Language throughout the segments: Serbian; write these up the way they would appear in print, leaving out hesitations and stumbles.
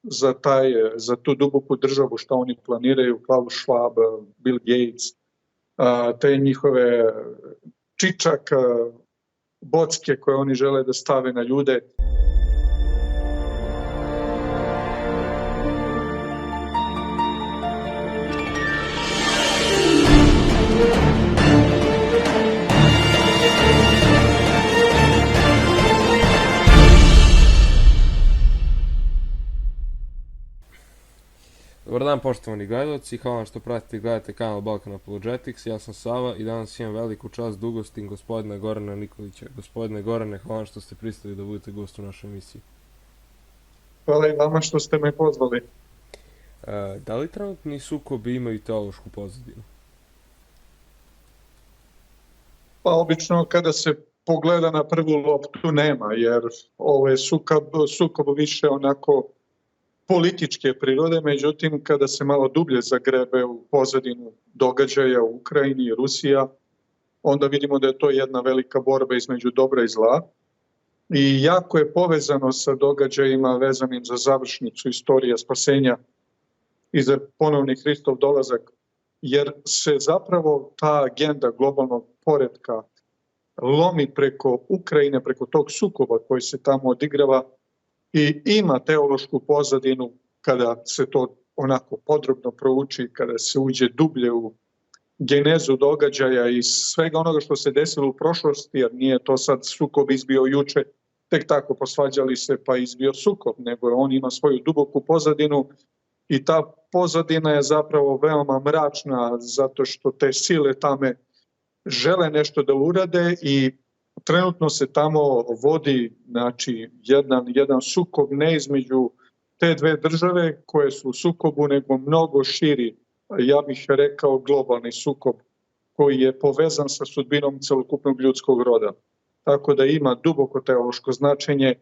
za tu duboku državu što oni planiraju, Klaus Schwab, Bill Gates, te njihove čičak bocke koje oni žele da stave na ljude. Dobar dan poštovani gledalci, hvala vam što pratite i gledate kanal Balkan Apologetics, ja sam Sava i danas imam veliku čast da ugostim gospodina Gorana Nikolića. Gospodine Gorane, hvala vam što ste pristali da budete gost u našoj emisiji. Hvala i vama što ste me pozvali. Da li trenutni sukobi imaju teološku pozadinu? Pa obično kada se pogleda na prvu loptu nema, jer ovo je sukob više onako političke prirode, međutim kada se malo dublje zagrebe u pozadinu događaja u Ukrajini i Rusija, onda vidimo da je to jedna velika borba između dobra i zla i jako je povezano sa događajima vezanim za završnicu istorije spasenja i za ponovni Hristov dolazak, jer se zapravo ta agenda globalnog poretka lomi preko Ukrajine, preko tog sukoba koji se tamo odigrava i ima teološku pozadinu kada se to onako podrobno prouči, kada se uđe dublje u genezu događaja i svega onoga što se desilo u prošlosti, jer nije to sad sukob izbio juče, tek tako posvađali se pa izbio sukob, nego on ima svoju duboku pozadinu i ta pozadina je zapravo veoma mračna zato što te sile tame žele nešto da urade i trenutno se tamo vodi jedan sukob ne između te dve države koje su u sukobu, nego mnogo širi, ja bih rekao globalni sukob koji je povezan sa sudbinom celokupnog ljudskog roda. Tako da ima duboko teološko značenje,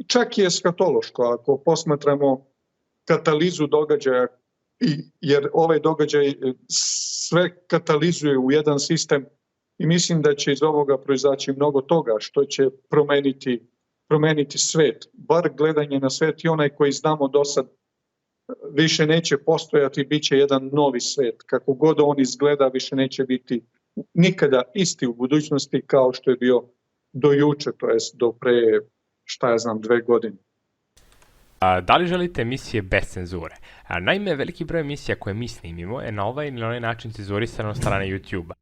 čak i eskatološko, ako posmatramo katalizu događaja, jer ovaj događaj sve katalizuje u jedan sistem. I mislim da će iz ovoga proizaći mnogo toga što će promeniti svet. Bar gledanje na svet i onaj koji znamo do sad više neće postojati, bit će jedan novi svet. Kako god on izgleda, više neće biti nikada isti u budućnosti kao što je bio do juče, to jest do pre, 2 godine. Da li želite emisije bez cenzure? Naime, veliki broj emisija koje mi snimimo je na ovaj ili na onaj način cenzurisano od strane YouTube-a.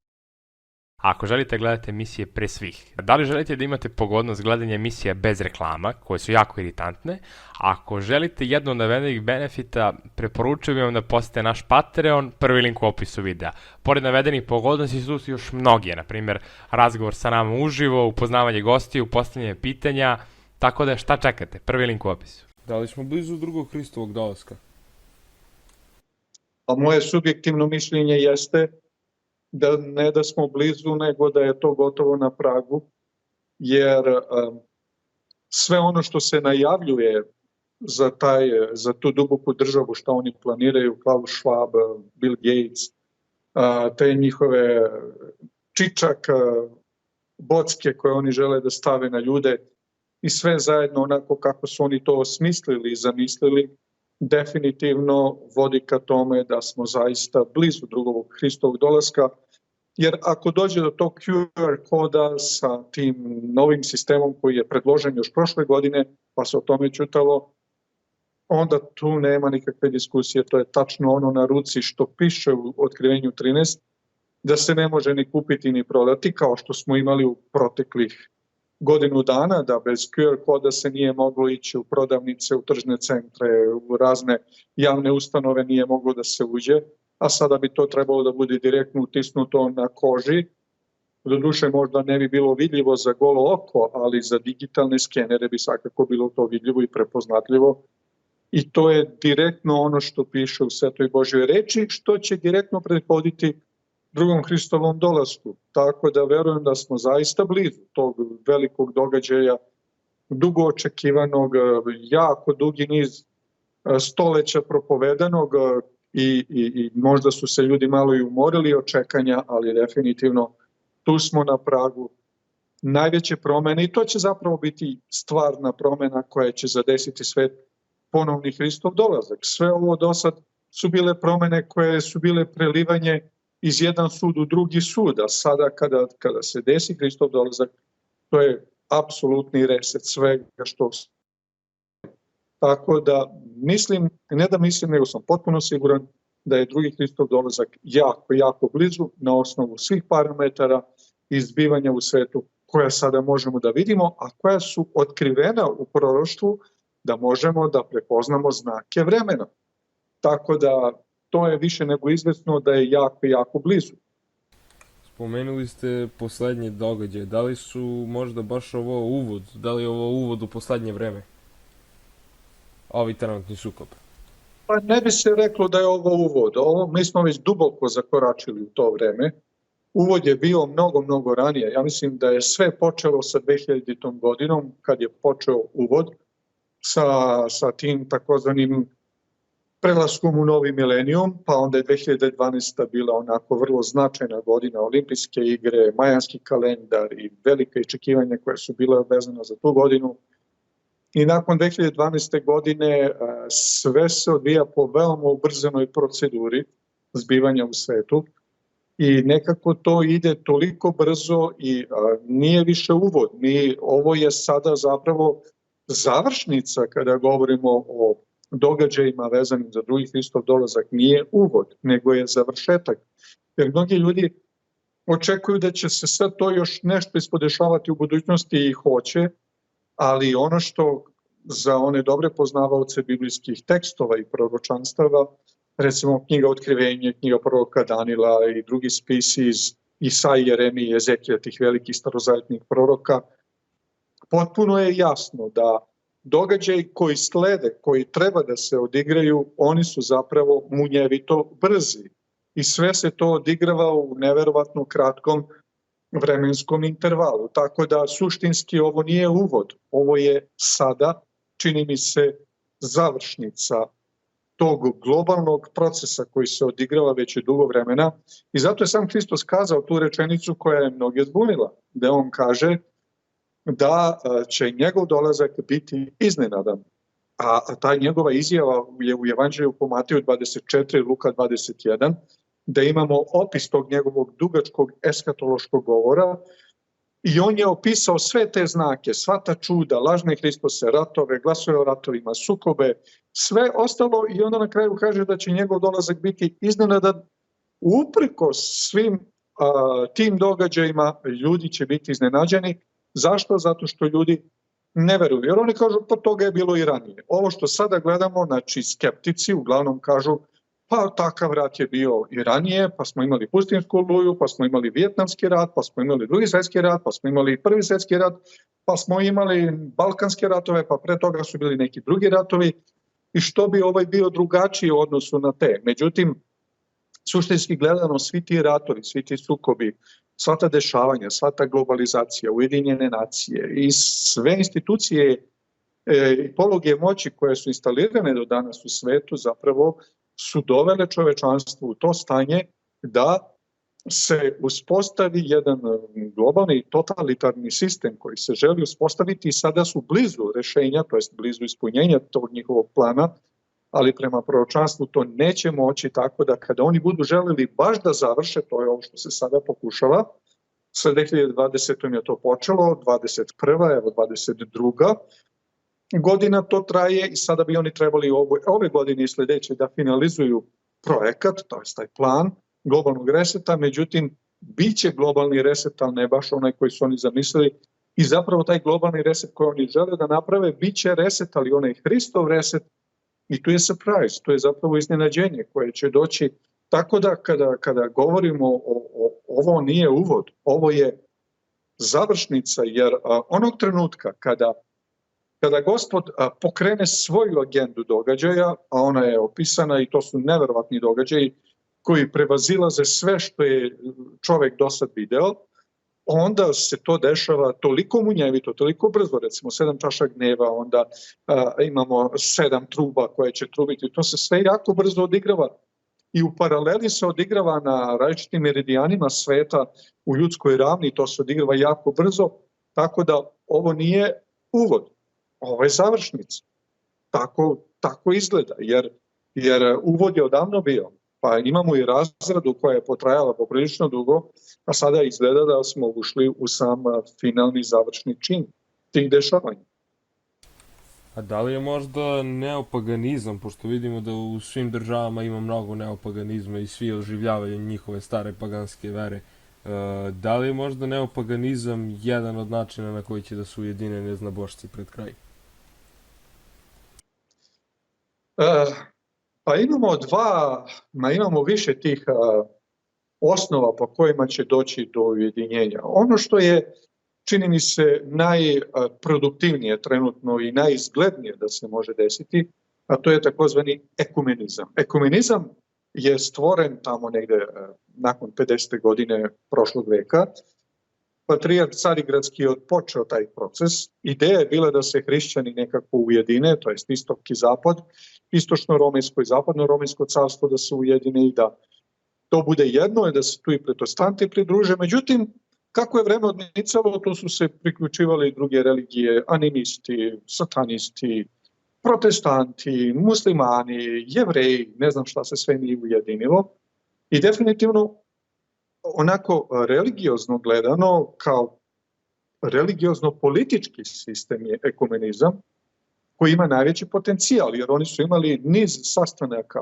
Ako želite gledati emisije pre svih, da li želite da imate pogodnost gledanja emisija bez reklama, koje su jako iritantne, ako želite jedno od navedenih benefita, preporučujem vam da posjetite naš Patreon, prvi link u opisu videa. Pored navedenih pogodnosti su još mnoge, na primjer razgovor sa nama uživo, upoznavanje gostiju, postavljanje pitanja, tako da šta čekate, prvi link u opisu. Da li smo blizu drugog Hristovog dolaska? A moje subjektivno mišljenje jeste da ne da smo blizu, nego da je to gotovo na pragu, jer sve ono što se najavljuje za tu duboku državu što oni planiraju, Klaus Schwab, Bill Gates, te njihove čičak bocke koje oni žele da stave na ljude i sve zajedno onako kako su oni to osmislili i zamislili, definitivno vodi ka tome da smo zaista blizu drugog Hristovog dolaska, jer ako dođe do tog QR koda sa tim novim sistemom koji je predložen još prošle godine, pa se o tome čutalo, onda tu nema nikakve diskusije, to je tačno ono na ruci što piše u Otkrivenju 13, da se ne može ni kupiti ni prodati, kao što smo imali u proteklih godinu dana, da bez QR koda se nije moglo ići u prodavnice, u tržne centre, u razne javne ustanove nije moglo da se uđe, a sada bi to trebalo da bude direktno utisnuto na koži. Doduše možda ne bi bilo vidljivo za golo oko, ali za digitalne skenere bi svakako bilo to vidljivo i prepoznatljivo. I to je direktno ono što piše u Svetoj Božjoj reči, što će direktno prethoditi drugom Hristovom dolasku. Tako da verujem da smo zaista blizu tog velikog događaja, dugo očekivanog, jako dugi niz stoleća propovedanog i možda su se ljudi malo i umorili od čekanja, ali definitivno tu smo na pragu najveće promene i to će zapravo biti stvarna promena koja će zadesiti svet ponovni Hristov dolazak. Sve ovo do sad su bile promjene koje su bile prelivanje iz jedan sud u drugi sud, a sada kada se desi Hristov dolazak, to je apsolutni reset svega što. Tako da mislim, ne da mislim, nego sam potpuno siguran da je drugi Hristov dolazak jako blizu na osnovu svih parametara i zbivanja u svetu koja sada možemo da vidimo, a koja su otkrivena u proroštvu da možemo da prepoznamo znake vremena. Tako da to je više nego izvesno da je jako blizu. Spomenuli ste poslednje događaje. Da li su možda baš ovo uvod? Da li je ovo uvod u poslednje vreme? Ovi trenutni sukob. Pa ne bi se reklo da je ovo uvod. Mi smo već duboko zakoračili u to vreme. Uvod je bio mnogo ranije. Ja mislim da je sve počelo sa 2000. godinom kad je počeo uvod sa tim takozvanim prelaskom u novi milenijum, pa onda je 2012. bila onako vrlo značajna godina, olimpijske igre, majanski kalendar i velike iščekivanja koje su bile vezane za tu godinu. I nakon 2012. godine sve se odvija po veoma ubrzanoj proceduri zbivanja u svetu i nekako to ide toliko brzo i nije više uvod. Ovo je sada zapravo završnica kada govorimo o događajima vezanim za drugi Hristov dolazak, nije uvod, nego je završetak. Jer mnogi ljudi očekuju da će se sve to još nešto ispodešavati u budućnosti i hoće, ali ono što za one dobre poznavaoce biblijskih tekstova i proročanstava, recimo knjiga Otkrivenje, knjiga proroka Danila i drugi spisi iz Isaije, Jeremije, Ezekija, tih velikih starozavetnih proroka, potpuno je jasno da događaji koji slede, koji treba da se odigraju, oni su zapravo munjevito brzi. I sve se to odigrava u neverovatno kratkom vremenskom intervalu. Tako da suštinski ovo nije uvod, ovo je sada, čini mi se, završnica tog globalnog procesa koji se odigrava već dugo vremena. I zato je sam Hristos kazao tu rečenicu koja je mnoge zbunila, da on kaže da će njegov dolazak biti iznenadan. A ta njegova izjava je u Evanđelju po Mateju 24, Luka 21, da imamo opis tog njegovog dugačkog eskatološkog govora i on je opisao sve te znake, sva ta čuda, lažne Hristose, ratove, glasove o ratovima, sukobe, sve ostalo i onda na kraju kaže da će njegov dolazak biti iznenadan. Uprkos svim tim događajima ljudi će biti iznenađeni. Zašto? Zato što ljudi ne veruju. Jer oni kažu, pa toga je bilo i ranije. Ovo što sada gledamo, znači skeptici uglavnom kažu, pa takav rat je bio i ranije, pa smo imali Pustinsku oluju, pa smo imali Vijetnamski rat, pa smo imali Drugi svjetski rat, pa smo imali Prvi svjetski rat, pa smo imali Balkanske ratove, pa pre toga su bili neki drugi ratovi. I što bi ovaj bio drugačiji u odnosu na te? Međutim, suštinski gledano, svi ti ratovi, svi ti sukobi, sva ta dešavanja, sva ta globalizacija, Ujedinjene nacije i sve institucije i poluge moći koje su instalirane do danas u svetu zapravo su dovele čovečanstvo u to stanje da se uspostavi jedan globalni totalitarni sistem koji se želi uspostaviti i sada su blizu rešenja, to jest blizu ispunjenja tog njihovog plana, ali prema proročanstvu to neće moći, tako da kada oni budu želeli baš da završe, to je ovo što se sada pokušava, sa 2020. je to počelo, 21. evo 22. godina to traje i sada bi oni trebali ove godine i sledeće da finalizuju projekat, to je taj plan globalnog reseta, međutim, bit će globalni reset, ali ne baš onaj koji su oni zamislili i zapravo taj globalni reset koji oni žele da naprave, bit će reset, ali onaj Hristov reset. I tu je surprise, to je zapravo iznenađenje koje će doći. Tako da kada govorimo ovo nije uvod, ovo je završnica, jer onog trenutka kada Gospod pokrene svoju agendu događaja, a ona je opisana i to su neverovatni događaji koji prevazilaze sve što je čovek do sad video, onda se to dešava toliko munjevito, toliko brzo, recimo 7 čaša gneva, onda imamo 7 truba koje će trubiti, to se sve jako brzo odigrava i u paraleli se odigrava na različitim meridijanima sveta u ljudskoj ravni, to se odigrava jako brzo, tako da ovo nije uvod, ovo je završnica. tako izgleda, jer uvod je odavno bio. Pa imamo i razradu koja je potrajala poprilično dugo, a sada izgleda da smo ušli u sam finalni završni čin tih dešavanja. A da li je možda neopaganizam, pošto vidimo da u svim državama ima mnogo neopaganizma i svi oživljavaju njihove stare paganske vere, da li je možda neopaganizam jedan od načina na koji će da se ujedine neznabošci pred kraj? Pa imamo više tih osnova po kojima će doći do ujedinjenja. Ono što je, čini mi se, najproduktivnije trenutno i najizglednije da se može desiti, a to je takozvani ekumenizam. Ekumenizam je stvoren tamo negde nakon 50. godine prošlog veka. Patrijarh Carigradski je odpočeo taj proces. Ideja je bila da se hrišćani nekako ujedine, to jest istok i zapad, istočno-romejsko i zapadno-romejsko carstvo da se ujedine i da to bude jedno i da se tu i protestanti pridruže. Međutim, kako je vreme odmicalo, tu su se priključivali druge religije, animisti, satanisti, protestanti, muslimani, jevreji, ne znam šta se sve nije ujedinilo. I definitivno, onako religiozno gledano, kao religiozno-politički sistem je ekumenizam, koji ima najveći potencijal, jer oni su imali niz sastanaka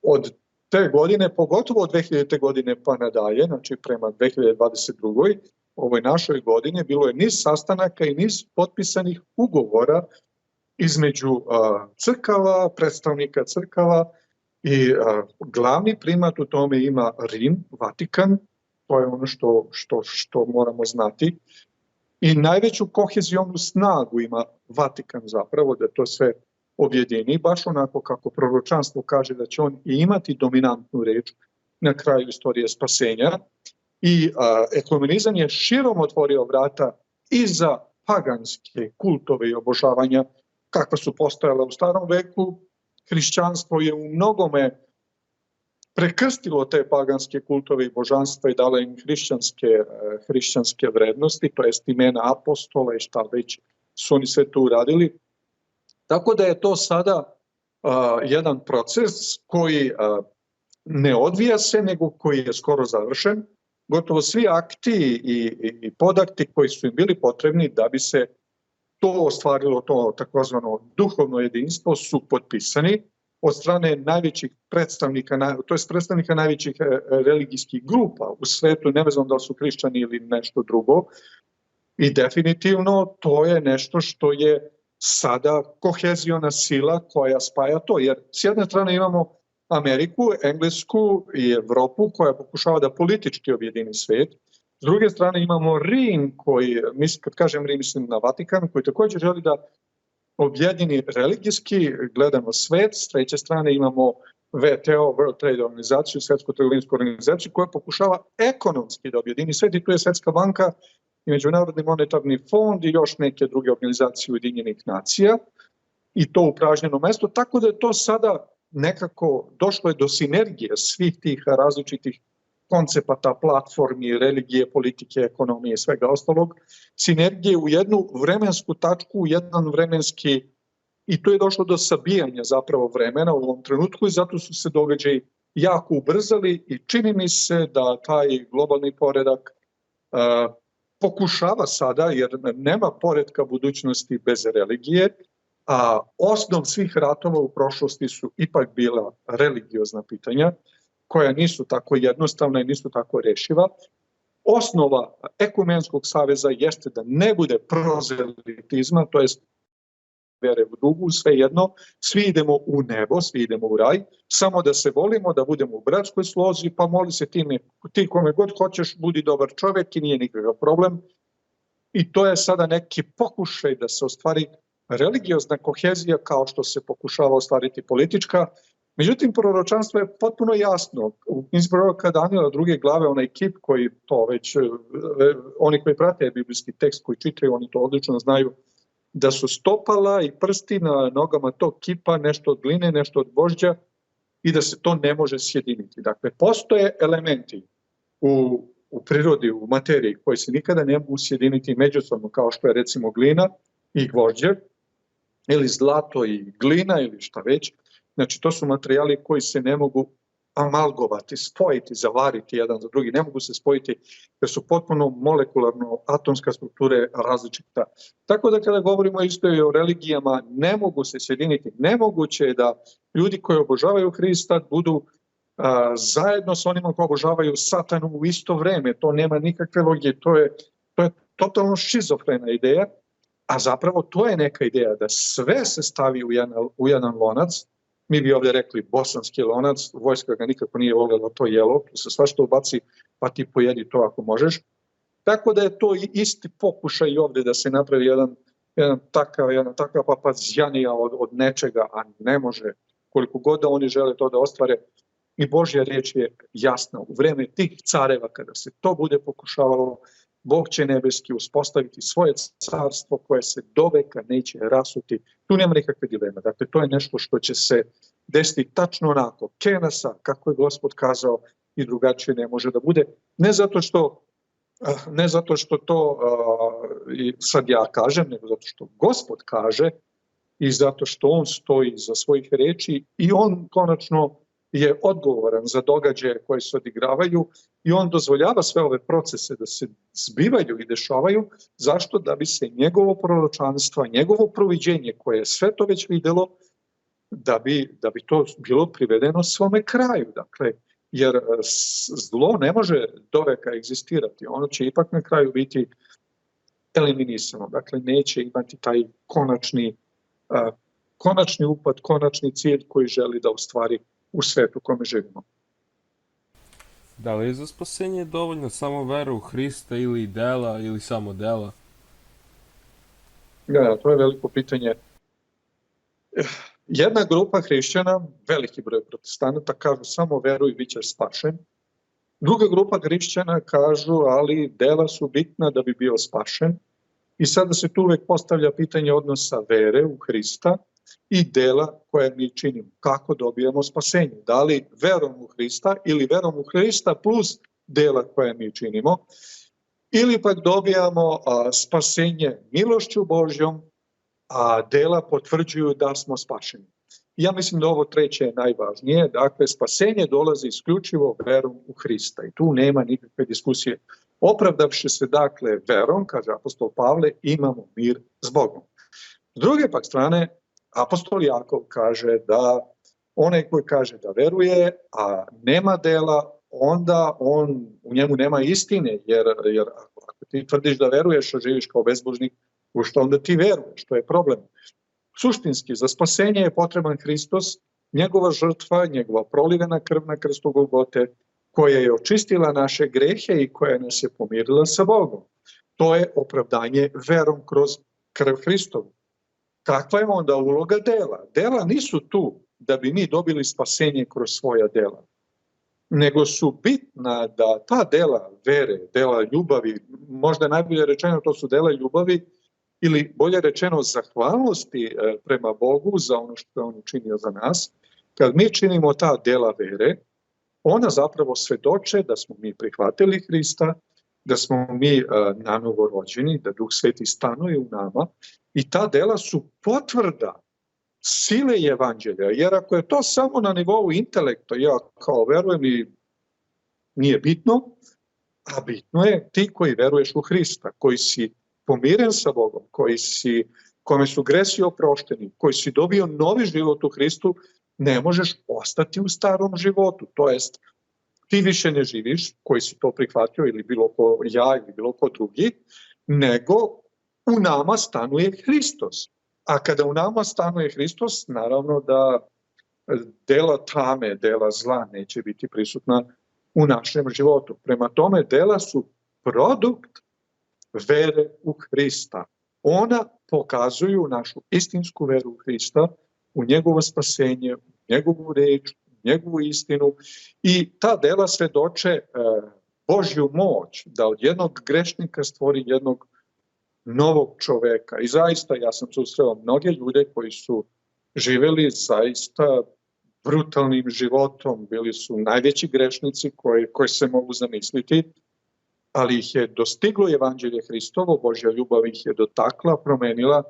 od te godine, pogotovo od 2000. godine pa nadalje, znači prema 2022. ovoj našoj godini, bilo je niz sastanaka i niz potpisanih ugovora između crkava, predstavnika crkava i glavni primat u tome ima Rim, Vatikan, to je ono što moramo znati. I najveću kohezionu snagu ima Vatikan zapravo, da to sve objedini, baš onako kako proročanstvo kaže da će on i imati dominantnu reč na kraju istorije spasenja. I ekumenizam je širom otvorio vrata i za paganske kultove i obožavanja kakva su postojala u starom veku. Hrišćanstvo je u mnogome prekrstilo te paganske kultove i božanstva i dalo im hrišćanske vrednosti, to jest imena apostola i šta već su oni sve to uradili. Tako da je to sada jedan proces koji ne odvija se, nego koji je skoro završen. Gotovo svi akti i podakti koji su im bili potrebni da bi se to ostvarilo, to takozvano duhovno jedinstvo, su potpisani od strane najvećih predstavnika, to je predstavnika najvećih religijskih grupa u svetu, nevezano da li su hrišćani ili nešto drugo. I definitivno to je nešto što je sada koheziona sila koja spaja to. Jer s jedne strane imamo Ameriku, Englesku i Evropu koja pokušava da politički objedini svet. S druge strane imamo Rim koji, kad kažem Rim, mislim na Vatikan, koji također želi da objedini religijski gledano svet. S treće strane imamo WTO, World Trade organizaciju, Svetsku trgovinsku organizaciju, koja pokušava ekonomski da objedini svet, i tu je Svetska banka i Međunarodni monetarni fond i još neke druge organizacije Ujedinjenih nacija, i to upražnjeno mesto, tako da je to sada nekako došlo je do sinergije svih tih različitih koncepata, platformi, religije, politike, ekonomije i svega ostalog, sinergije u jednu vremensku tačku, u jedan vremenski, i tu je došlo do sabijanja zapravo vremena u ovom trenutku i zato su se događaji jako ubrzali i čini mi se da taj globalni poredak pokušava sada, jer nema poretka budućnosti bez religije, a osnov svih ratova u prošlosti su ipak bila religiozna pitanja, koja nisu tako jednostavna i nisu tako rešiva. Osnova ekumenskog saveza jeste da ne bude prozelitizma, to jest vere u dugu, svejedno, svi idemo u nebo, svi idemo u raj, samo da se volimo, da budemo u bratskoj slozi, pa moli se ti kome god hoćeš, budi dobar čovjek i nije nikakav problem. I to je sada neki pokušaj da se ostvari religiozna kohezija kao što se pokušava ostvariti politička. Međutim, proročanstvo je potpuno jasno. U knjizi proroka Danijela 2. glave, onaj kip koji to već, oni koji prate biblijski tekst, koji čitaju, oni to odlično znaju, da su stopala i prsti na nogama tog kipa nešto od gline, nešto od gvožđa i da se to ne može sjediniti. Dakle, postoje elementi u prirodi, u materiji koji se nikada ne mogu sjediniti međusobno, kao što je recimo glina i gvožđe. ili zlato i glina ili šta već. Znači to su materijali koji se ne mogu amalgovati, spojiti, zavariti jedan za drugi, ne mogu se spojiti jer su potpuno molekularno atomska strukture različita. Tako da kada govorimo isto i o religijama, ne mogu se sjediniti. Nemoguće je da ljudi koji obožavaju Hrista budu zajedno s onima koji obožavaju Satanu u isto vreme. To nema nikakve logike, to je totalno šizofrena ideja, a zapravo to je neka ideja da sve se stavi u jedan lonac. Mi bi ovdje rekli bosanski lonac, vojska ga nikako nije voljela to jelo, tu se svašta ubaci, pa ti pojedi to ako možeš. Tako da je to i isti pokušaj ovdje da se napravi jedna takva papazjanija od nečega, a ne može, koliko god da oni žele to da ostvare. I Božja riječ je jasna, u vreme tih careva kada se to bude pokušavalo, Bog će nebeski uspostaviti svoje carstvo koje se doveka neće rasuti. Tu nema nikakve dileme. Dakle, to je nešto što će se desiti tačno onako, kenasa, kako je Gospod kazao, i drugačije ne može da bude. Ne zato što to sad ja kažem, nego zato što Gospod kaže i zato što on stoji za svojih reči i on konačno je odgovoran za događaje koje se odigravaju i on dozvoljava sve ove procese da se zbivaju i dešavaju. Zašto? Da bi se njegovo proročanstvo, njegovo proviđenje koje je sve to već videlo, da bi to bilo privedeno svome kraju. Dakle, jer zlo ne može doveka egzistirati. Ono će ipak na kraju biti eliminisano. Dakle, neće imati taj konačni upad, konačni cilj koji želi da ostvari u svetu u kome živimo. Da li je za spasenje dovoljno samo vera u Hrista ili dela ili samo dela? Da, to je veliko pitanje. Jedna grupa hrišćana, veliki broj protestanata, kažu samo veruj, bit ćeš spašen. Druga grupa hrišćana kažu, ali dela su bitna da bi bio spašen. I sada se tu uvek postavlja pitanje odnosa vere u Hrista i dela koje mi činimo. Kako dobijamo spasenje? Da li verom u Hrista ili verom u Hrista plus dela koje mi činimo? Ili pak dobijamo spasenje milošću Božjom, a dela potvrđuju da smo spašeni. Ja mislim da ovo treće je najvažnije. Dakle, spasenje dolazi isključivo verom u Hrista i tu nema nikakve diskusije. Opravdavši se dakle verom, kaže apostol Pavle, imamo mir s Bogom. S druge pak strane, apostol Jakov kaže da onaj koji kaže da veruje, a nema dela, onda u njemu nema istine, jer ako ti tvrdiš da veruješ, a živiš kao bezbožnik, u što onda ti veruješ, to je problem. Suštinski, za spasenje je potreban Hristos, njegova žrtva, njegova prolivena krv na krstu Golgote, koja je očistila naše grehe i koja nas je pomirila sa Bogom. To je opravdanje verom kroz krv Hristovu. Kakva je onda uloga dela? Dela nisu tu da bi mi dobili spasenje kroz svoja dela, nego su bitna da ta dela vere, dela ljubavi, možda najbolje rečeno to su dela ljubavi, ili bolje rečeno zahvalnosti prema Bogu za ono što je on učinio za nas. Kad mi činimo ta dela vere, ona zapravo svedoče da smo mi prihvatili Hrista, da smo mi nanovo rođeni, da Duh Sveti stanuje u nama i ta dela su potvrda sile evanđelja. Jer ako je to samo na nivou intelekta, ja kao verujem i nije bitno, a bitno je ti koji veruješ u Hrista, koji si pomiren sa Bogom, kome su gresi oprošteni, koji si dobio novi život u Hristu, ne možeš ostati u starom životu. To jest, ti više ne živiš, koji si to prihvatio, ili bilo ko ja, ili bilo ko drugi, nego u nama stanuje Hristos. A kada u nama stanuje Hristos, naravno da dela tame, dela zla neće biti prisutna u našem životu. Prema tome, dela su produkt vere u Hrista. Ona pokazuju našu istinsku veru u Hrista, u njegovo spasenje, u njegovu reč, u njegovu istinu i ta dela svedoče Božju moć da od jednog grešnika stvori jednog novog čoveka. I zaista ja sam susreo mnoge ljude koji su živeli zaista brutalnim životom, bili su najveći grešnici koji se mogu zamisliti, ali ih je dostiglo evanđelje Hristovo, Božja ljubav ih je dotakla, promenila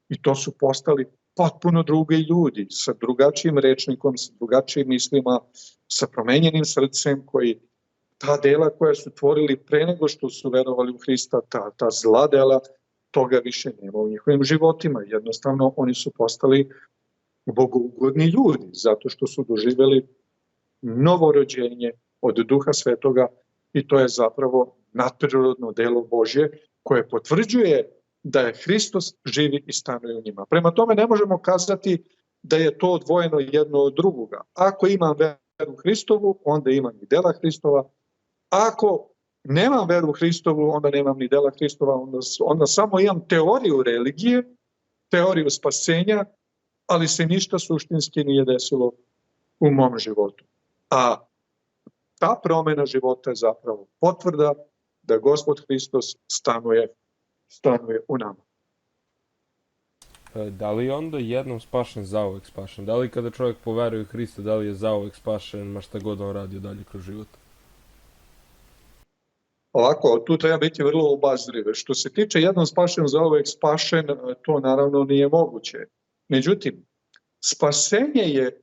i to su postali potpuno drugi ljudi, sa drugačijim rečnikom, sa drugačijim mislima, sa promenjenim srcem, koji ta dela koja su tvorili pre nego što su verovali u Hrista, ta zla dela, toga više nema u njihovim životima. Jednostavno, oni su postali bogougodni ljudi, zato što su doživjeli novo rođenje od Duha Svetoga i to je zapravo nadprirodno delo Božje koje potvrđuje da je Hristos živi i stanuje u njima. Prema tome ne možemo kazati da je to odvojeno jedno od drugoga. Ako imam veru Hristovu, onda imam i dela Hristova. Ako nemam veru Hristovu, onda nemam ni dela Hristova, onda samo imam teoriju religije, teoriju spasenja, ali se ništa suštinski nije desilo u mom životu. A ta promjena života je zapravo potvrda da Gospod Hristos stanuje u nama. Da li je onda jednom spašen, zauvek spašen? Da li kada čovjek poveruje u Hrista, da li je zauvek spašen, ma šta god on radio dalje kroz život? Ovako, tu treba biti vrlo obazriv. Što se tiče jednom spašen, zauvek spašen, to naravno nije moguće. Međutim, spasenje je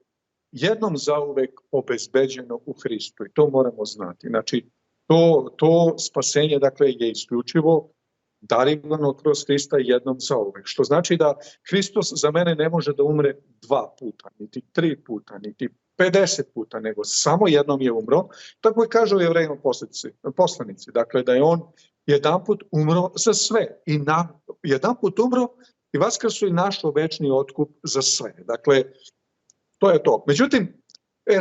jednom zauvek obezbeđeno u Hristu i to moramo znati. Znači, to spasenje dakle, je isključivo darivano kroz Hrista jednom zauvek. Što znači da Hristos za mene ne može da umre 2 puta, niti 3 puta, niti 50 puta, nego samo jednom je umro. Tako i kažu Jevrejima poslanici. Dakle, da je on jedanput umro za sve. I jedanput umro i vaskrso i našo večni otkup za sve. Dakle, to je to. Međutim,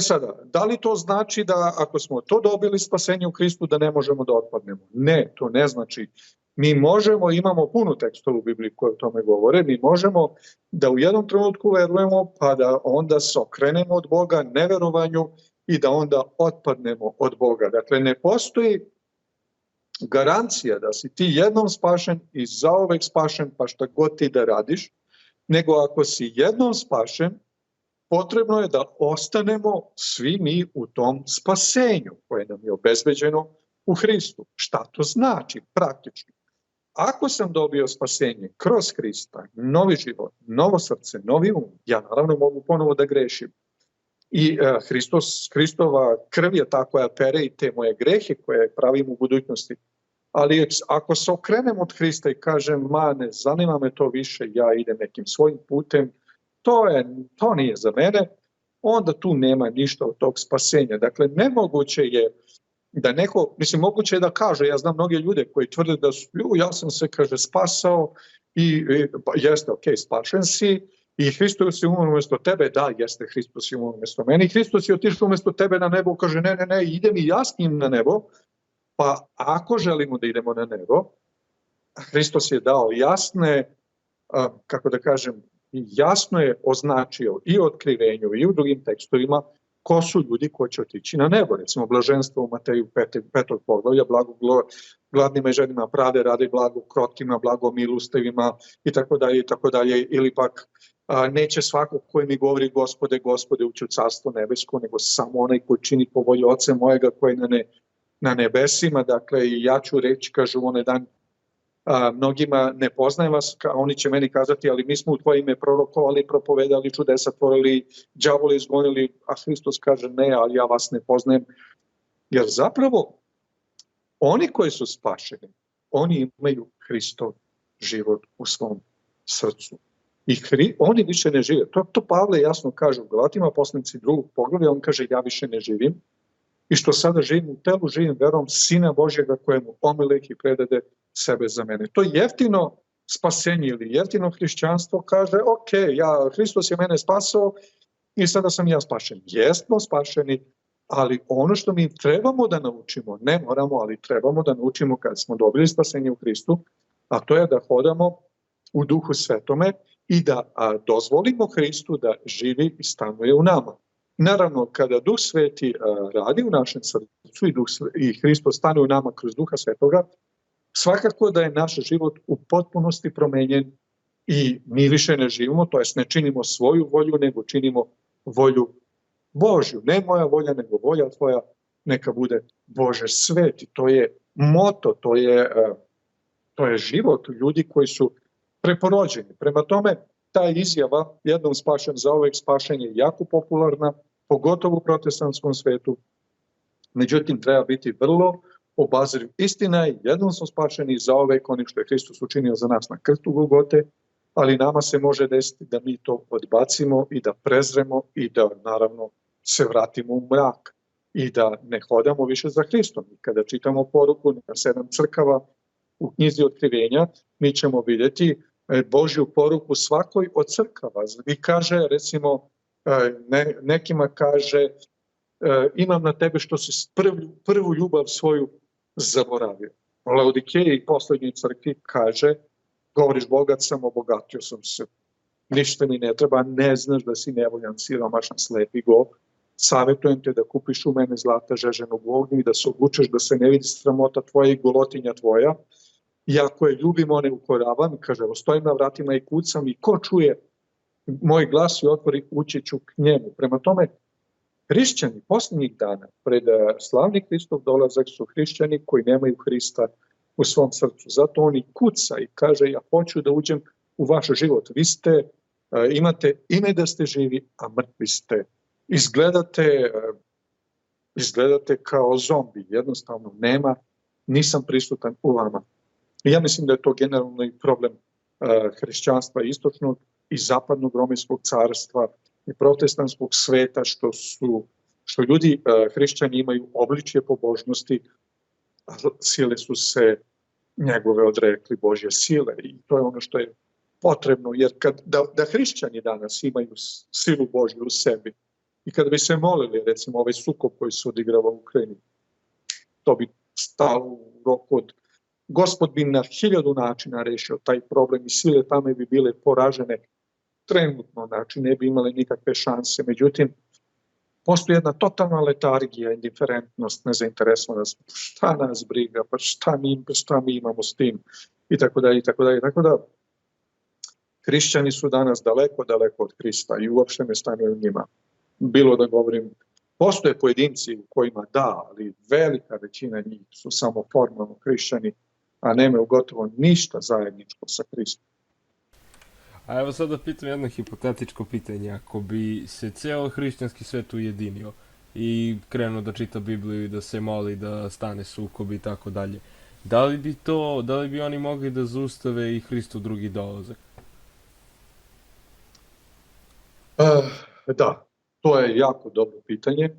sada, da li to znači da ako smo to dobili spasenje u Hristu da ne možemo da otpadnemo? Ne, to ne znači. Mi možemo, imamo puno tekstova u Bibliji koje o tome govore, mi možemo da u jednom trenutku verujemo pa da onda se okrenemo od Boga neverovanju i da onda otpadnemo od Boga. Dakle, ne postoji garancija da si ti jednom spašen i zauvek spašen pa šta god ti da radiš, nego ako si jednom spašen, potrebno je da ostanemo svi mi u tom spasenju koje nam je obezbeđeno u Hristu. Šta to znači praktično? Ako sam dobio spasenje kroz Hrista, novi život, novo srce, novi um, ja naravno mogu ponovo da grešim. I Hristova krv je ta koja pere i te moje grehe koje pravim u budućnosti. Ali ako se okrenem od Hrista i kažem, ne zanima me to više, ja idem nekim svojim putem, to nije za mene, onda tu nema ništa od tog spasenja. Dakle, nemoguće je da neko, moguće je da kaže, ja znam mnoge ljude koji tvrde da su, ja sam se, kaže, spasao i jeste, ok, spašen si i Hristos je umro umjesto tebe, da, jeste, Hristos je umro umjesto mene i Hristos je otišao umjesto tebe na nebo, kaže, ne, idem i ja s njim na nebo, pa ako želimo da idemo na nebo, Hristos je dao jasne, kako da kažem, jasno je označio i u otkrivenju i u drugim tekstovima ko su ljudi koji će otići na nebo. Recimo, blaženstvo u Mateju 5. poglavlja, blago gladnima i žednima pravde, radi blago krotkima, blago milostivima i tako dalje, ili pak neće svako koji mi govori Gospode, Gospode, ući u carstvo nebesko, nego samo onaj koji čini po volji Oca mojega koji je na nebesima. Dakle, i ja ću reći, kažu onaj dan, mnogima ne poznajem vas, oni će meni kazati, ali mi smo u tvoje ime prorokovali, propovedali, čudesa tvorili, đavole izgonili, a Hristos kaže ne, ali ja vas ne poznajem. Jer zapravo oni koji su spašeni, oni imaju Hristov život u svom srcu. I oni više ne žive. To Pavle jasno kaže u Galatima, poslanici 2. poglavlja, on kaže ja više ne živim i što sada živim u telu, živim verom Sina Božjega kojemu omilih i predade sebe za mene. To jeftino spasenje ili jeftino hrišćanstvo kaže, ok, Hristos je mene spasao i sada sam ja spašen. Jesmo spašeni, ali ono što mi trebamo da naučimo, ne moramo, ali trebamo da naučimo kad smo dobili spasenje u Hristu, a to je da hodamo u Duhu Svetome i da dozvolimo Hristu da živi i stanuje u nama. Naravno, kada Duh Sveti radi u našem srcu i Hristos stane u nama kroz Duha Svetoga, svakako da je naš život u potpunosti promenjen i mi više ne živimo, to jest ne činimo svoju volju, nego činimo volju Božju. Ne moja volja, nego volja tvoja, neka bude Bože sveti. To je moto, to je život ljudi koji su preporođeni. Prema tome, ta izjava, jednom spašen, zauvek spašen, je jako popularna, pogotovo u protestantskom svetu. Međutim, treba biti vrlo obazriv. Istina je, jednom smo spašeni zauvek onim što je Hristos učinio za nas na krstu Golgote, ali nama se može desiti da mi to odbacimo i da prezremo i da naravno se vratimo u mrak i da ne hodamo više za Hristom. I kada čitamo poruku na 7 crkava u knjizi Otkrivenja, mi ćemo vidjeti Božju poruku svakoj od crkava. I kaže, recimo, nekima kaže, imam na tebe što si prvu ljubav svoju zaboravio. Laodikeji, posljednjoj crkvi, kaže, govoriš bogat sam, obogatio sam se. Ništa mi ne treba, ne znaš da si nevoljan, siromašan, slep i gol. Savjetujem te da kupiš u mene zlata žeženog u ognju i da se obučeš da se ne vidi sramota tvoja i golotinja tvoja. I ako je ljubim, ne ukoravam, kaže, stojim na vratima i kucam i ko čuje moj glas i otvori, ući ću k njemu. Prema tome, hrišćani posljednjih dana, pred slavni Hristov dolazak, su hrišćani koji nemaju Hrista u svom srcu. Zato on i kuca i kaže, ja hoću da uđem u vaš život. Vi ste, imate ime da ste živi, a mrtvi ste. Izgledate kao zombi. Jednostavno nisam prisutan u vama. I ja mislim da je to generalno i problem hrišćanstva istočnog i zapadnog Romejskog carstva i protestantskog sveta, što ljudi hrišćani imaju obličje pobožnosti, a sile su se njegove odrekli, Božje sile, i to je ono što je potrebno, jer da hrišćani danas imaju silu Božju u sebi i kada bi se molili, recimo ovaj sukob koji se odigrava u Ukrajini, to bi stalo u roku od Gospod bi na 1000 načina rešio taj problem i sile tamo bi bile poražene trenutno, znači ne bi imale nikakve šanse. Međutim, postoji jedna totalna letargija, indiferentnost, nezainteresovanost, šta nas briga, pa šta mi imamo s tim, i tako dalje, i tako dalje. Tako da, hrišćani su danas daleko, daleko od Hrista i uopšte ne stanuju njima. Bilo da govorim, postoje pojedinci u kojima da, ali velika većina njih su samo formalno hrišćani, a nemaju gotovo ništa zajedničko sa Hristom. A evo sad da pitam jedno hipotetičko pitanje. Ako bi se ceo hrišćanski svet ujedinio i krenuo da čita Bibliju i da se moli da stane sukob i tako dalje, da li bi oni mogli da zaustave i Hristov drugi dolazak? Da, to je jako dobro pitanje.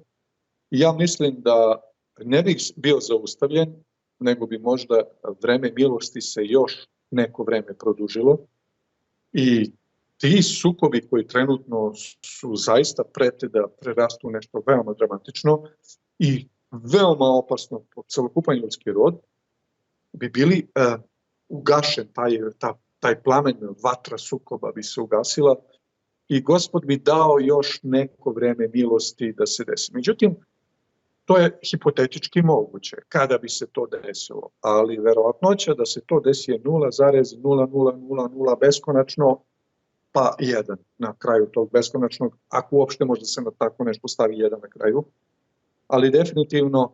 Ja mislim da ne bi bio zaustavljen, nego bi možda vreme milosti se još neko vreme produžilo. I ti sukobi koji trenutno su zaista prete da prerastu nešto veoma dramatično i veoma opasno po celokupan ljudski rod, bi bili ugašen, taj plamen, vatra sukoba bi se ugasila i Gospod bi dao još neko vreme milosti da se desi. Međutim, to je hipotetički moguće kada bi se to desilo, ali verovatnoća da se to desi je 0,0000 beskonačno, pa 1 na kraju tog beskonačnog, ako uopšte možda se na tako nešto stavi 1 na kraju. Ali definitivno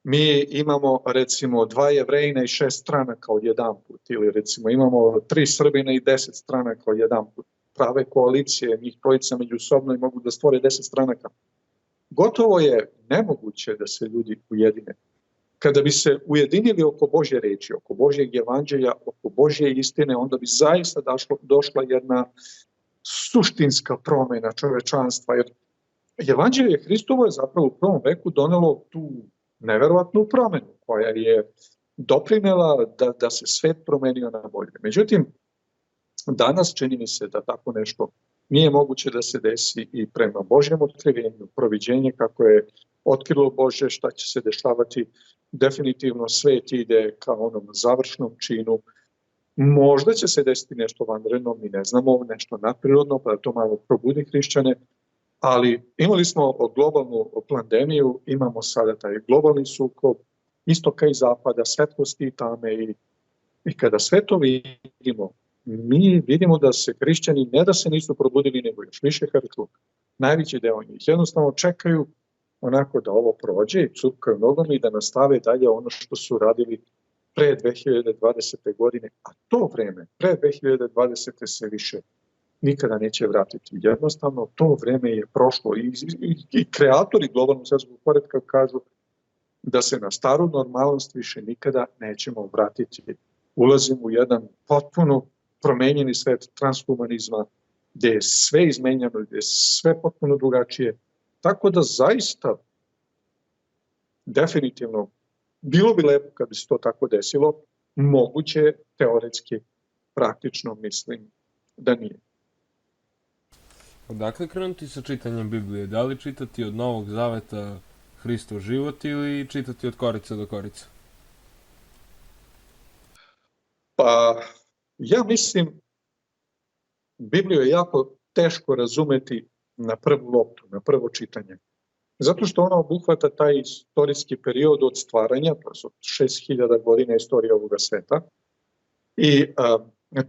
mi imamo recimo 2 Jevrejina i 6 stranaka od jedan put, ili recimo imamo 3 Srbina i 10 stranaka od jedan put. Prave koalicije, njih trojica međusobno i mogu da stvore 10 stranaka. Gotovo je nemoguće da se ljudi ujedine. Kada bi se ujedinili oko Božje reči, oko Božjeg evanđelja, oko Božje istine, onda bi zaista došla jedna suštinska promjena čovečanstva. Jer evanđelje Hristovo je zapravo u prvom veku donelo tu neverovatnu promjenu koja je doprinela da se svet promenio na bolje. Međutim, danas čini mi se da tako nešto nije moguće da se desi i prema Božjem otkrivenju, proviđenje kako je otkrilo Bože šta će se dešavati. Definitivno svet ide ka onom završnom činu. Možda će se desiti nešto vanredno, mi ne znamo, nešto nadprirodno, pa da to malo probudi hrišćane, ali imali smo globalnu pandemiju, imamo sada taj globalni sukob, istoka i zapada, svetlosti i tame, i kada sve to vidimo, mi vidimo da se hrišćani ne da se nisu probudili, nego još više hrču. Najveći deo njih jednostavno čekaju onako da ovo prođe i cupkaju nogom i da nastave dalje ono što su radili pre 2020. godine, a to vreme, pre 2020. se više nikada neće vratiti. Jednostavno, to vreme je prošlo i kreatori globalnog svjetskog poretka kažu da se na staru normalnost više nikada nećemo vratiti. Ulazimo u jedan potpuno promenjeni svet transhumanizma, gdje je sve izmenjeno, gdje je sve potpuno drugačije. Tako da zaista, definitivno, bilo bi lepo kad bi se to tako desilo, moguće teoretski, praktično mislim da nije. Odakle krenuti sa čitanjem Biblije? Da li čitati od Novog Zaveta Hristov život ili čitati od korica do korica? Pa, ja mislim, Bibliju je jako teško razumeti na prvu loptu, na prvo čitanje. Zato što ona obuhvata taj istorijski period od stvaranja, to su 6000 godina istorije ovoga sveta, i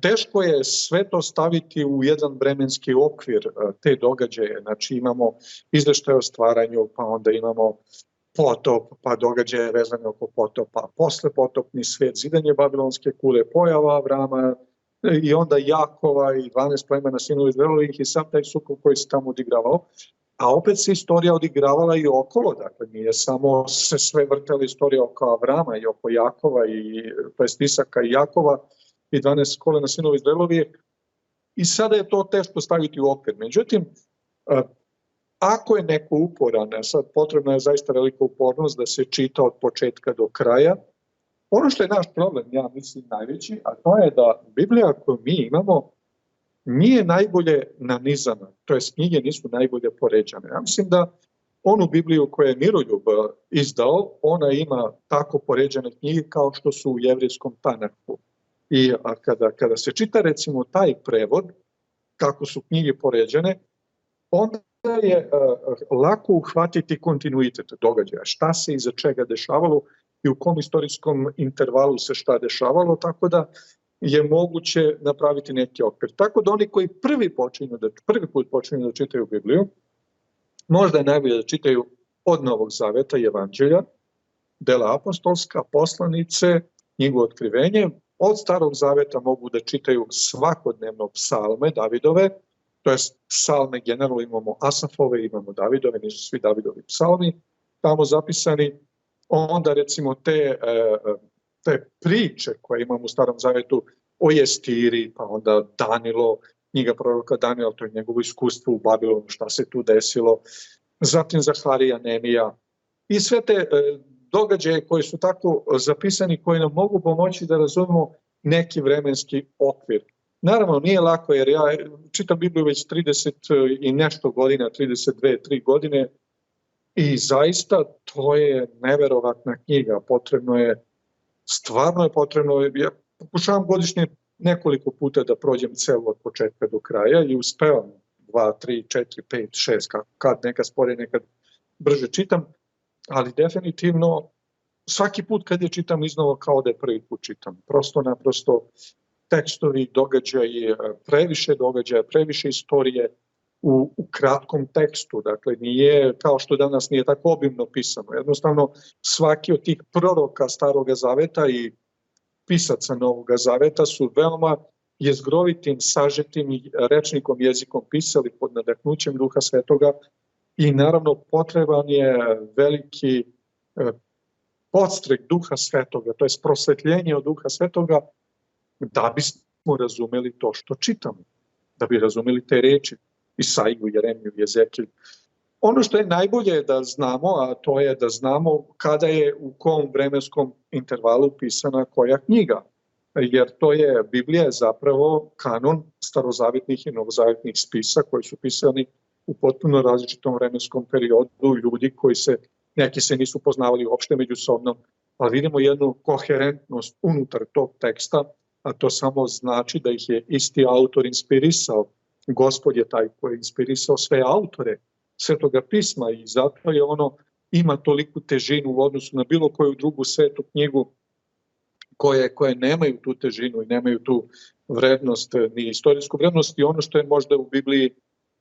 teško je sve to staviti u jedan vremenski okvir te događaje. Znači imamo izveštaje o stvaranju, pa onda imamo potop, pa događaje vezane oko potopa, posle potopni svet, zidanje Babilonske kule, pojava Avrama i onda Jakova i 12 plemena sinova Izraelovih i sam taj sukob koji se tamo odigravao. A opet se istorija odigravala i okolo, dakle nije samo se sve vrtela istorija oko Avrama i oko Jakova, to jest Isaka i Jakova i 12 kolena sinova Izraelovih. I sada je to teško staviti u okvir. Međutim, ako je neko uporan, sad potrebna je zaista velika upornost da se čita od početka do kraja. Ono što je naš problem, ja mislim najveći, a to je da Biblija koju mi imamo nije najbolje nanizana, to jest knjige nisu najbolje poređane. Ja mislim da onu Bibliju koju je Miroljub izdao, ona ima tako poređane knjige kao što su u jevrijskom Tanahu. I kada se čita recimo taj prevod, kako su knjige poređane, onda je lako uhvatiti kontinuitet događaja, šta se iza čega dešavalo i u kom istorijskom intervalu se šta dešavalo, tako da je moguće napraviti neki okvir. Tako da oni koji prvi put počinju da čitaju Bibliju, možda je najbolje da čitaju od Novog Zaveta i Evanđelja, dela apostolska, poslanice, knjigu Otkrivenje. Od Starog Zaveta mogu da čitaju svakodnevno psalme Davidove, to je psalme generalno imamo Asafove, imamo Davidove, nisu svi Davidovi psalmi tamo zapisani. Onda recimo te priče koje imamo u Starom Zavetu o Jestiri, pa onda Danilo, knjiga proroka Danila, to je njegovo iskustvo u Babilonu, šta se tu desilo, zatim Zaharija, Nemija i sve te događaje koji su tako zapisani, koji nam mogu pomoći da razumemo neki vremenski okvir. Naravno, nije lako jer ja čitam Bibliju već 30 i nešto godina, 32-3 godine i zaista to je neverovatna knjiga. Stvarno je potrebno, ja pokušavam godišnje nekoliko puta da prođem celu od početka do kraja i uspevam 2, 3, 4, 5, 6, kad nekad sporije, nekad brže čitam, ali definitivno svaki put kad je čitam iznova kao da je prvi put čitam. Prosto naprosto tekstovi, događaji, previše istorije u kratkom tekstu. Dakle, nije kao što danas nije tako obimno pisano. Jednostavno, svaki od tih proroka Staroga Zaveta i pisaca Novoga Zaveta su veoma jezgrovitim, sažetim rečnikom, jezikom pisali pod nadahnućem Duha Svetoga i naravno potreban je veliki podstrek Duha Svetoga, to je prosvetljenje od Duha Svetoga da bismo razumeli to što čitamo, da bi razumeli te reči Isaiju, Jeremiju, Jezekilj. Ono što je najbolje da znamo, a to je da znamo kada je u kom vremenskom intervalu pisana koja knjiga. Jer to je, Biblija je zapravo kanon starozavetnih i novozavetnih spisa koji su pisani u potpuno različitom vremenskom periodu, ljudi koji neki se nisu poznavali uopšte međusobno, ali vidimo jednu koherentnost unutar tog teksta, a to samo znači da ih je isti autor inspirisao. Gospod je taj koji je inspirisao sve autore Svetoga pisma i zato je ono ima toliku težinu u odnosu na bilo koju drugu svetu knjigu koje nemaju tu težinu i nemaju tu vrednost, ni istorijsku vrednost i ono što je možda u Bibliji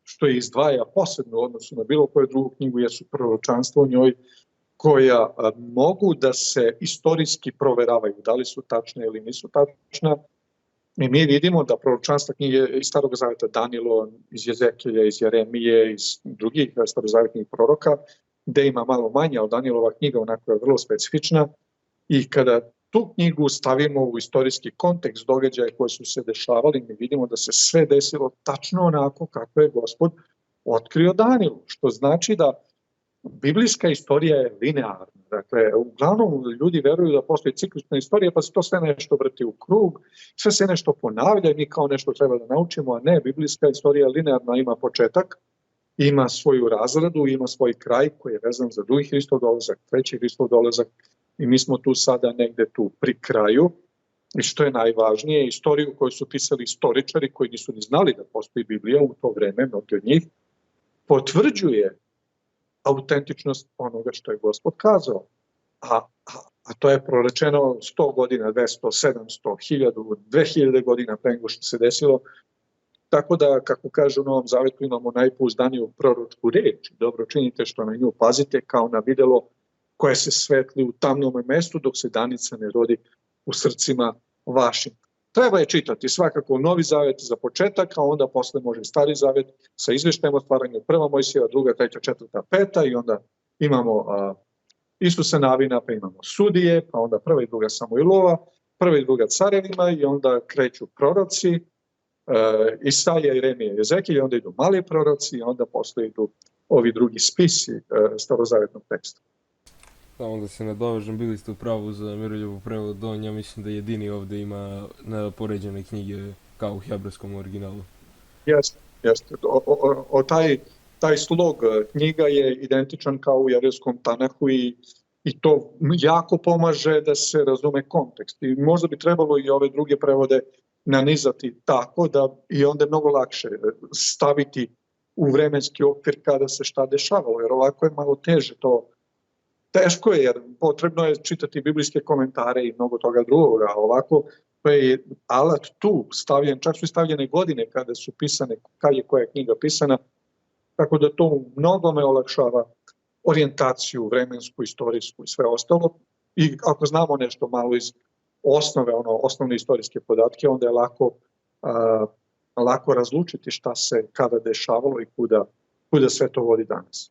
što je izdvaja posebno u odnosu na bilo koju drugu knjigu jesu proročanstvo u njoj koja mogu da se istorijski proveravaju, da li su tačne ili nisu tačne. I mi vidimo da proročanstva knjige iz Starog zaveta, Danilo, iz Jezekilja, iz Jeremije, iz drugih starozavetnih proroka, gde ima malo manje, ali Danilova knjiga onako je vrlo specifična. I kada tu knjigu stavimo u istorijski kontekst događaja koji su se dešavali, mi vidimo da se sve desilo tačno onako kako je Gospod otkrio Danilu, što znači da biblijska istorija je linearna. Dakle, uglavnom ljudi veruju da postoji ciklična istorija, pa se to sve nešto vrti u krug, sve se nešto ponavlja i mi kao nešto treba da naučimo, a ne, biblijska istorija je linearna, ima početak, ima svoju razradu, ima svoj kraj koji je vezan za drugi Hristov dolazak, treći Hristov dolazak i mi smo tu sada negde tu pri kraju. I što je najvažnije, istoriju koju su pisali istoričari koji nisu ni znali da postoji Biblija u to vreme, mnogi od njih, potvrđuje autentičnost onoga što je Gospod kazao. A to je prorečeno 100 godina, 200, 700, 1000, 2000 godina pre nego što se desilo. Tako da, kako kaže u Novom Zavetu, imamo najpouzdaniju proročku reč. Dobro činite što na nju pazite kao na videlo koje se svetli u tamnom mestu dok se danica ne rodi u srcima vašim. Treba je čitati svakako Novi Zavet za početak, a onda posle može Stari Zavet sa izveštajem o stvaranju 1. Mojsijeva, 2., 3., 4., 5. i onda imamo Isusa Navina, pa imamo Sudije, pa onda 1. i 2. Samuilova, 1. i 2. Carevima i onda kreću proroci, Isaija, Jeremija i Jezekilj, onda idu mali proroci i onda posle idu ovi drugi spisi starozavetnog teksta. Samo da se nadovežem, bili ste u pravu za Miroljubu prevod Donja, mislim da jedini ovde ima poređene knjige kao u hebrejskom originalu. Jeste. Taj slog knjiga je identičan kao u jevrejskom Tanahu i to jako pomaže da se razume kontekst. I možda bi trebalo i ove druge prevode nanizati tako da i onda je mnogo lakše staviti u vremenski okvir kada se šta dešavalo, jer ovako je malo teže to. Teško je, jer potrebno je čitati biblijske komentare i mnogo toga drugoga, a ovako to je alat tu stavljen, čak su i stavljene godine kada su pisane, kad je koja knjiga pisana, tako da to mnogome olakšava orijentaciju vremensku, istorijsku i sve ostalo. I ako znamo nešto malo iz osnovne istorijske podatke, onda je lako razlučiti šta se kada dešavalo i kuda sve to vodi danas.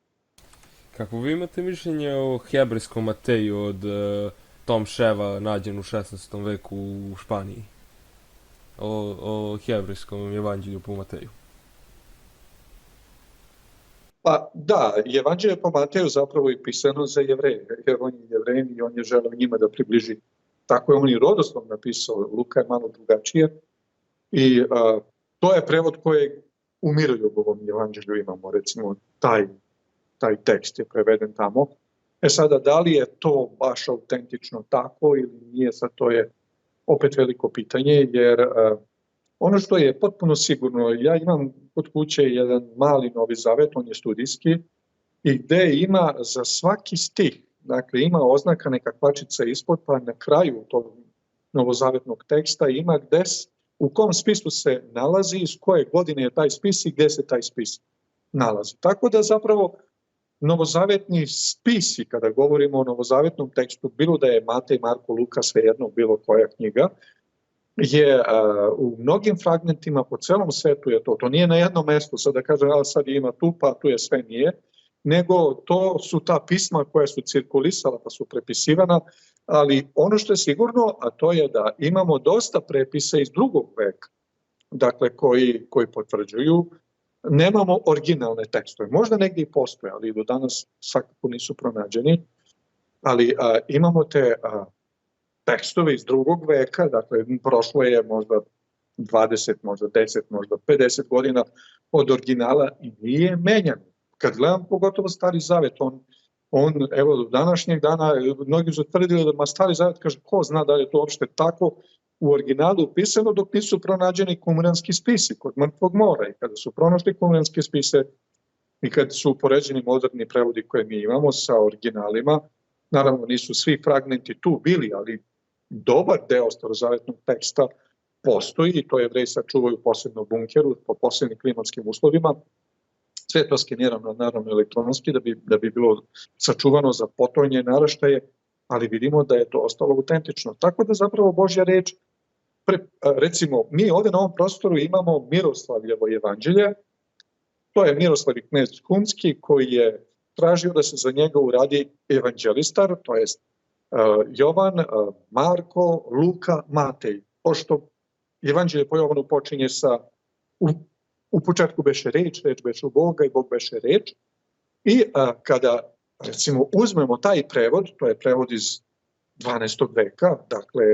Kako vi imate mišljenje o hebrejskom Mateju od Tom Ševa nađen u 16. veku u Španiji? O hebrejskom evanđelju po Mateju? Pa da, evanđelje po Mateju zapravo je pisano za Jevreje, jer on je Jevrej i on je želeo njima da približi. Tako je on i rodoslov napisao, Luka je malo drugačije. I to je prevod kojeg u Miroljubovom evanđelju imamo, recimo taj tekst je preveden tamo. Sada, da li je to baš autentično tako ili nije, sad to je opet veliko pitanje, jer ono što je potpuno sigurno, ja imam kod kuće jedan mali Novi Zavet, on je studijski, i gde ima za svaki stih, dakle ima oznaka neka kvačica ispod, pa na kraju tog novozavetnog teksta ima u kom spisu se nalazi, iz koje godine je taj spis i gde se taj spis nalazi. Tako da zapravo novozavetni spisi, kada govorimo o novozavetnom tekstu, bilo da je Matej, Marko, Luka, svejedno, bilo koja knjiga, je u mnogim fragmentima po celom svetu je to. To nije na jednom mestu, sad da kažem, sad ima tu, pa tu je sve nije, nego to su ta pisma koja su cirkulisala, pa su prepisivana, ali ono što je sigurno, a to je da imamo dosta prepisa iz drugog veka, dakle koji potvrđuju. Nemamo originalne tekstove, možda negdje i postoje, ali do danas svakako nisu pronađeni, ali imamo te tekstove iz drugog veka, dakle prošlo je možda 20, možda 10, možda 50 godina od originala i nije menjan. Kad gledam pogotovo Stari Zavet, on evo do današnjeg dana, mnogi su tvrdili da Stari Zavet, kaže, ko zna da je to uopšte tako, u originalu upisano dok nisu pronađeni kumranski spisi kod Mrtvog mora. I kada su pronašli kumranske spise i kad su upoređeni moderni prevodi koje mi imamo sa originalima, naravno nisu svi fragmenti tu bili, ali dobar deo starozavetnog teksta postoji i to Jevreji sačuvaju posebno u bunkeru po posebnim klimatskim uslovima. Sve to skenirano naravno elektronski da bi bilo sačuvano za potonje naraštaje, ali vidimo da je to ostalo autentično. Tako da zapravo Božja reč, recimo mi ovde na ovom prostoru imamo Miroslavljevo evanđelje, to je Miroslav knez Humski koji je tražio da se za njega uradi evanđelistar, to jest Jovan, Marko, Luka, Matej. Pošto evanđelje po Jovanu počinje sa u početku beše reč, reč beše u Boga i Bog beše reč. I kada recimo uzmemo taj prevod, to je prevod iz 12. veka, dakle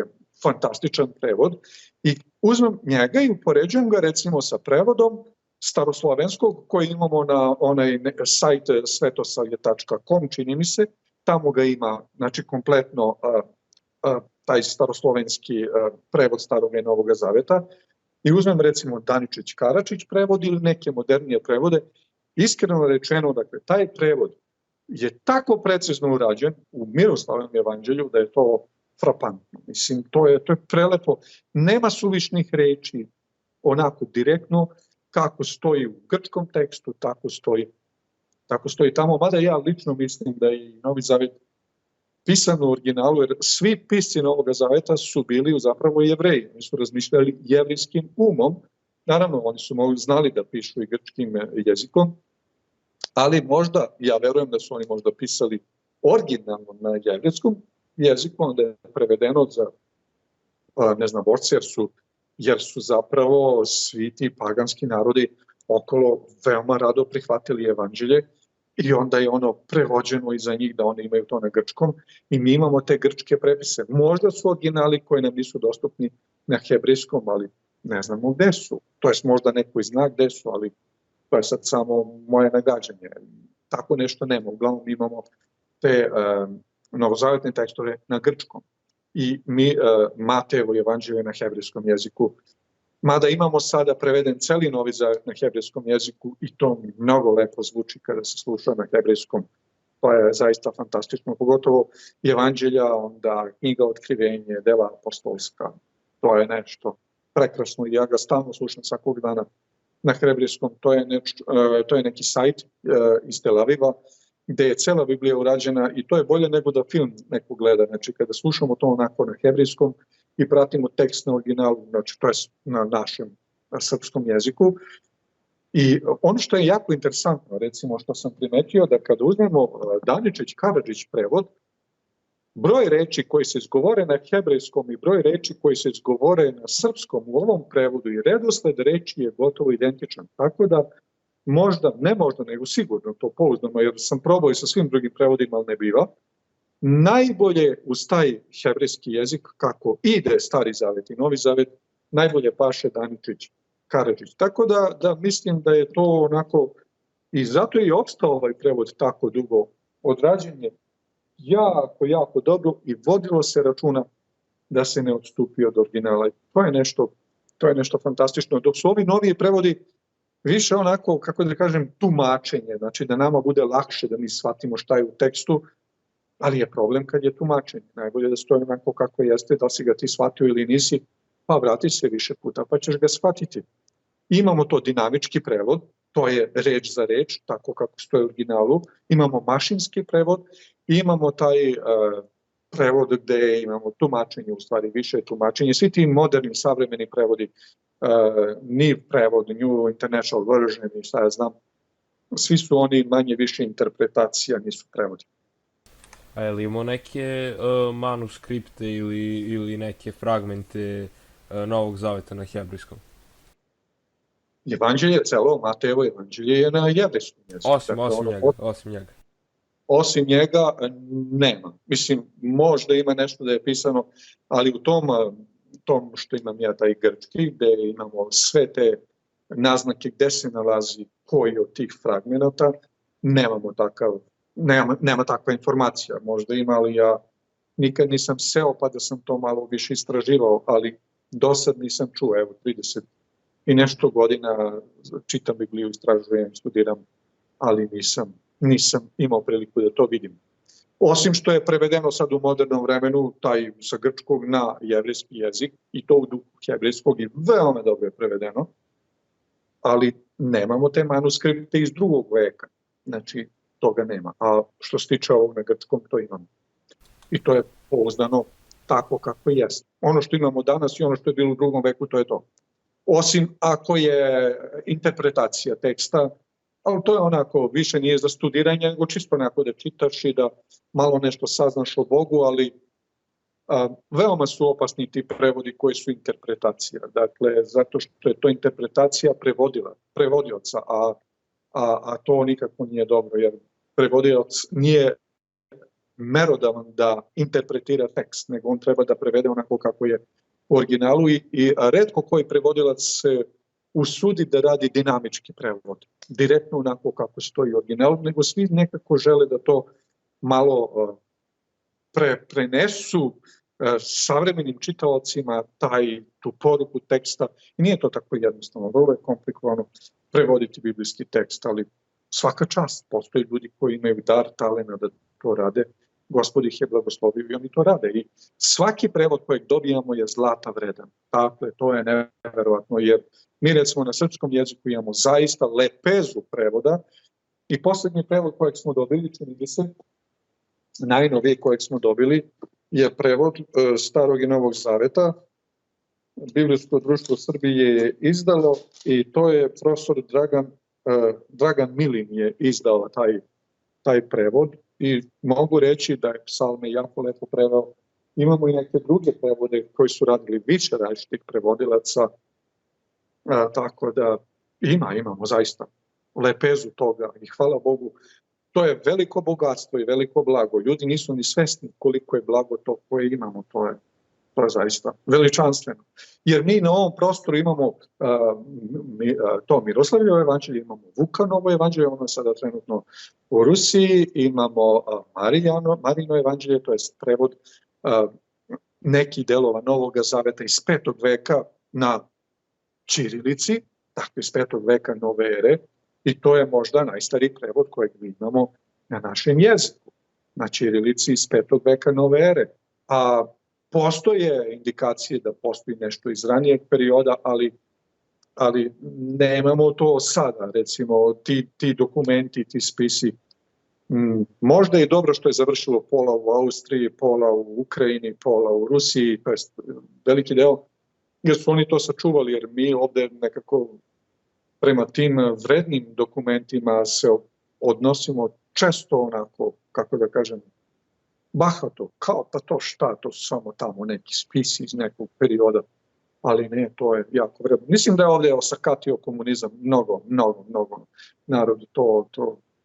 fantastičan prevod, i uzmem njega i upoređujem ga recimo sa prevodom staroslovenskog koji imamo na onaj sajt svetosavlje.com, čini mi se, tamo ga ima, znači kompletno taj staroslovenski prevod Starog i Novog Zaveta, i uzmem recimo Daničić Karačić prevod ili neke modernije prevode, iskreno rečeno, dakle, taj prevod je tako precizno urađen u Miroslavljevom evanđelju da je to frapantno. Mislim, to je prelepo. Nema suvišnih reči, onako direktno, kako stoji u grčkom tekstu, tako stoji tamo. Mada ja lično mislim da je i Novi Zavet pisan u originalu, jer svi pisci Novog Zaveta su bili zapravo Jevreji. Oni su razmišljali jevrijskim umom. Naravno, oni su znali da pišu i grčkim jezikom, ali možda, ja verujem da su oni možda pisali originalno na jevrijskom jeziku, onda je prevedeno za neznaborce, jer su zapravo svi ti paganski narodi okolo veoma rado prihvatili evanđelje i onda je ono prevođeno i za njih da oni imaju to na grčkom i mi imamo te grčke prepise. Možda su originali koji nam nisu dostupni na hebrejskom, ali ne znamo gde su. To je možda neko i zna gde su, ali to je sad samo moje nagađanje. Tako nešto nema. Uglavnom imamo te novozavetne tekstove na grčkom. I mi Matejevo evanđelje na hebrejskom jeziku. Mada imamo sada preveden celi Novi Zavet na hebrejskom jeziku i to mnogo lepo zvuči kada se sluša na hebrejskom. To je zaista fantastično, pogotovo evanđelja, onda knjiga Otkrivenje, dela apostolska. To je nešto prekrasno i ja ga stalno slušam svakog dana na hebrejskom. To je neki sajt iz Tel Aviva gde je cela Biblija urađena i to je bolje nego da film neko gleda. Znači kada slušamo to onako na hebrejskom i pratimo tekst na originalu, znači to je na našem srpskom jeziku. I ono što je jako interesantno, recimo što sam primetio, da kada uzmemo Daničić Karadžić prevod, broj reči koji se izgovore na hebrejskom i broj reči koji se izgovore na srpskom u ovom prevodu i redosled reči je gotovo identičan. Tako da možda, ne možda, nego sigurno to pouzdano, jer sam probao i sa svim drugim prevodima, ali ne biva, najbolje uz taj hebrejski jezik, kako ide Stari Zavet i Novi Zavet, najbolje paše Daničić Karadžić. Tako da mislim da je to onako, i zato je opstao ovaj prevod tako dugo, odrađen je jako dobro i vodilo se računa da se ne odstupi od originala. To je nešto fantastično. Dok su ovi noviji prevodi više onako, kako da kažem, tumačenje, znači da nama bude lakše da mi shvatimo šta je u tekstu, ali je problem kad je tumačenje. Najbolje da stoji onako kako jeste, da si ga ti shvatio ili nisi, pa vrati se više puta pa ćeš ga shvatiti. Imamo to dinamički prevod, to je reč za reč, tako kako stoji u originalu. Imamo mašinski prevod i imamo taj prevod gde imamo tumačenje, u stvari više tumačenje. Svi ti moderni, savremeni prevodi, NIV prevod, New International Version i šta ja znam, svi su oni manje više interpretacija, nisu prevodi. A je li imamo neke manuskripte ili neke fragmente Novog Zaveta na hebrejskom? Evanđelje, celo Matejevo evanđelje je na jevrejskom jeziku. Osim njega. Osim njega nema. Mislim, možda ima nešto da je pisano, ali u tom što imam ja taj grčki, gde imamo sve te naznake gde se nalazi koji od tih fragmenata, nema takva informacija. Možda ima, ali ja nikad nisam seo pa da sam to malo više istraživao, ali do sad nisam čuo, evo 30 i nešto godina čitam Bibliju, istražujem, studiram, ali nisam imao priliku da to vidim. Osim što je prevedeno sad u modernom vremenu, taj sa grčkog na jevrejski jezik, i to u duhu hebrejskog i veoma dobro je prevedeno, ali nemamo te manuskripte iz 2. veka. Znači, toga nema. A što se tiče ovog na grčkom, to imamo. I to je pouzdano tako kako jest. Ono što imamo danas i ono što je bilo u 2. veku, to je to. Osim ako je interpretacija teksta, ali to je onako, više nije za studiranje, nego čisto onako da čitaš i da malo nešto saznaš o Bogu, ali veoma su opasni ti prevodi koji su interpretacija. Dakle, zato što je to interpretacija prevodioca, a to nikako nije dobro, jer prevodilac nije merodavan da interpretira tekst, nego on treba da prevede onako kako je u originalu i retko koji prevodilac se usudi da radi dinamički prevod, direktno onako kako stoji u originalu, nego svi nekako žele da to malo prenesu savremenim čitaocima tu poruku teksta. I nije to tako jednostavno, vrlo je komplikovano prevoditi biblijski tekst, ali svaka čast, postoji ljudi koji imaju dar, talena da to rade, Gospod ih je blagoslovio i oni to rade. I svaki prevod kojeg dobijamo je zlata vredan. Dakle, to je neverovatno, jer mi recimo na srpskom jeziku imamo zaista lepezu prevoda i posljednji prevod kojeg smo dobili, čini mi se, najnoviji kojeg smo dobili, je prevod Starog i Novog Zaveta. Biblijsko društvo Srbije je izdalo i to je profesor Dragan Milin je izdao taj prevod i mogu reći da je psalme jako lepo preveo. Imamo i neke druge prevode koji su radili više različitih prevodilaca, tako da imamo zaista lepezu toga i hvala Bogu. To je veliko bogatstvo i veliko blago. Ljudi nisu ni svesni koliko je blago to koje imamo. To je zaista veličanstveno. Jer mi na ovom prostoru imamo to Miroslavljevo evanđelje, imamo Vukanovo evanđelje, ono je sada trenutno u Rusiji, imamo Marino evanđelje, to je prevod nekih delova Novog Zaveta iz 5. veka na ćirilici, dakle iz 5. veka nove ere, i to je možda najstariji prevod kojeg mi imamo na našem jeziku, na ćirilici iz 5. veka nove ere. A postoje indikacije da postoji nešto iz ranijeg perioda, ali nemamo to sada, recimo ti dokumenti, ti spisi. Možda je dobro što je završilo pola u Austriji, pola u Ukrajini, pola u Rusiji, to je veliki deo, jer su oni to sačuvali, jer mi ovde nekako prema tim vrednim dokumentima se odnosimo često onako, kako da kažem, bahato, kao pa to šta, to su samo tamo neki spisi iz nekog perioda, ali ne, to je jako vredno. Mislim da je ovdje osakatio komunizam mnogo narod, to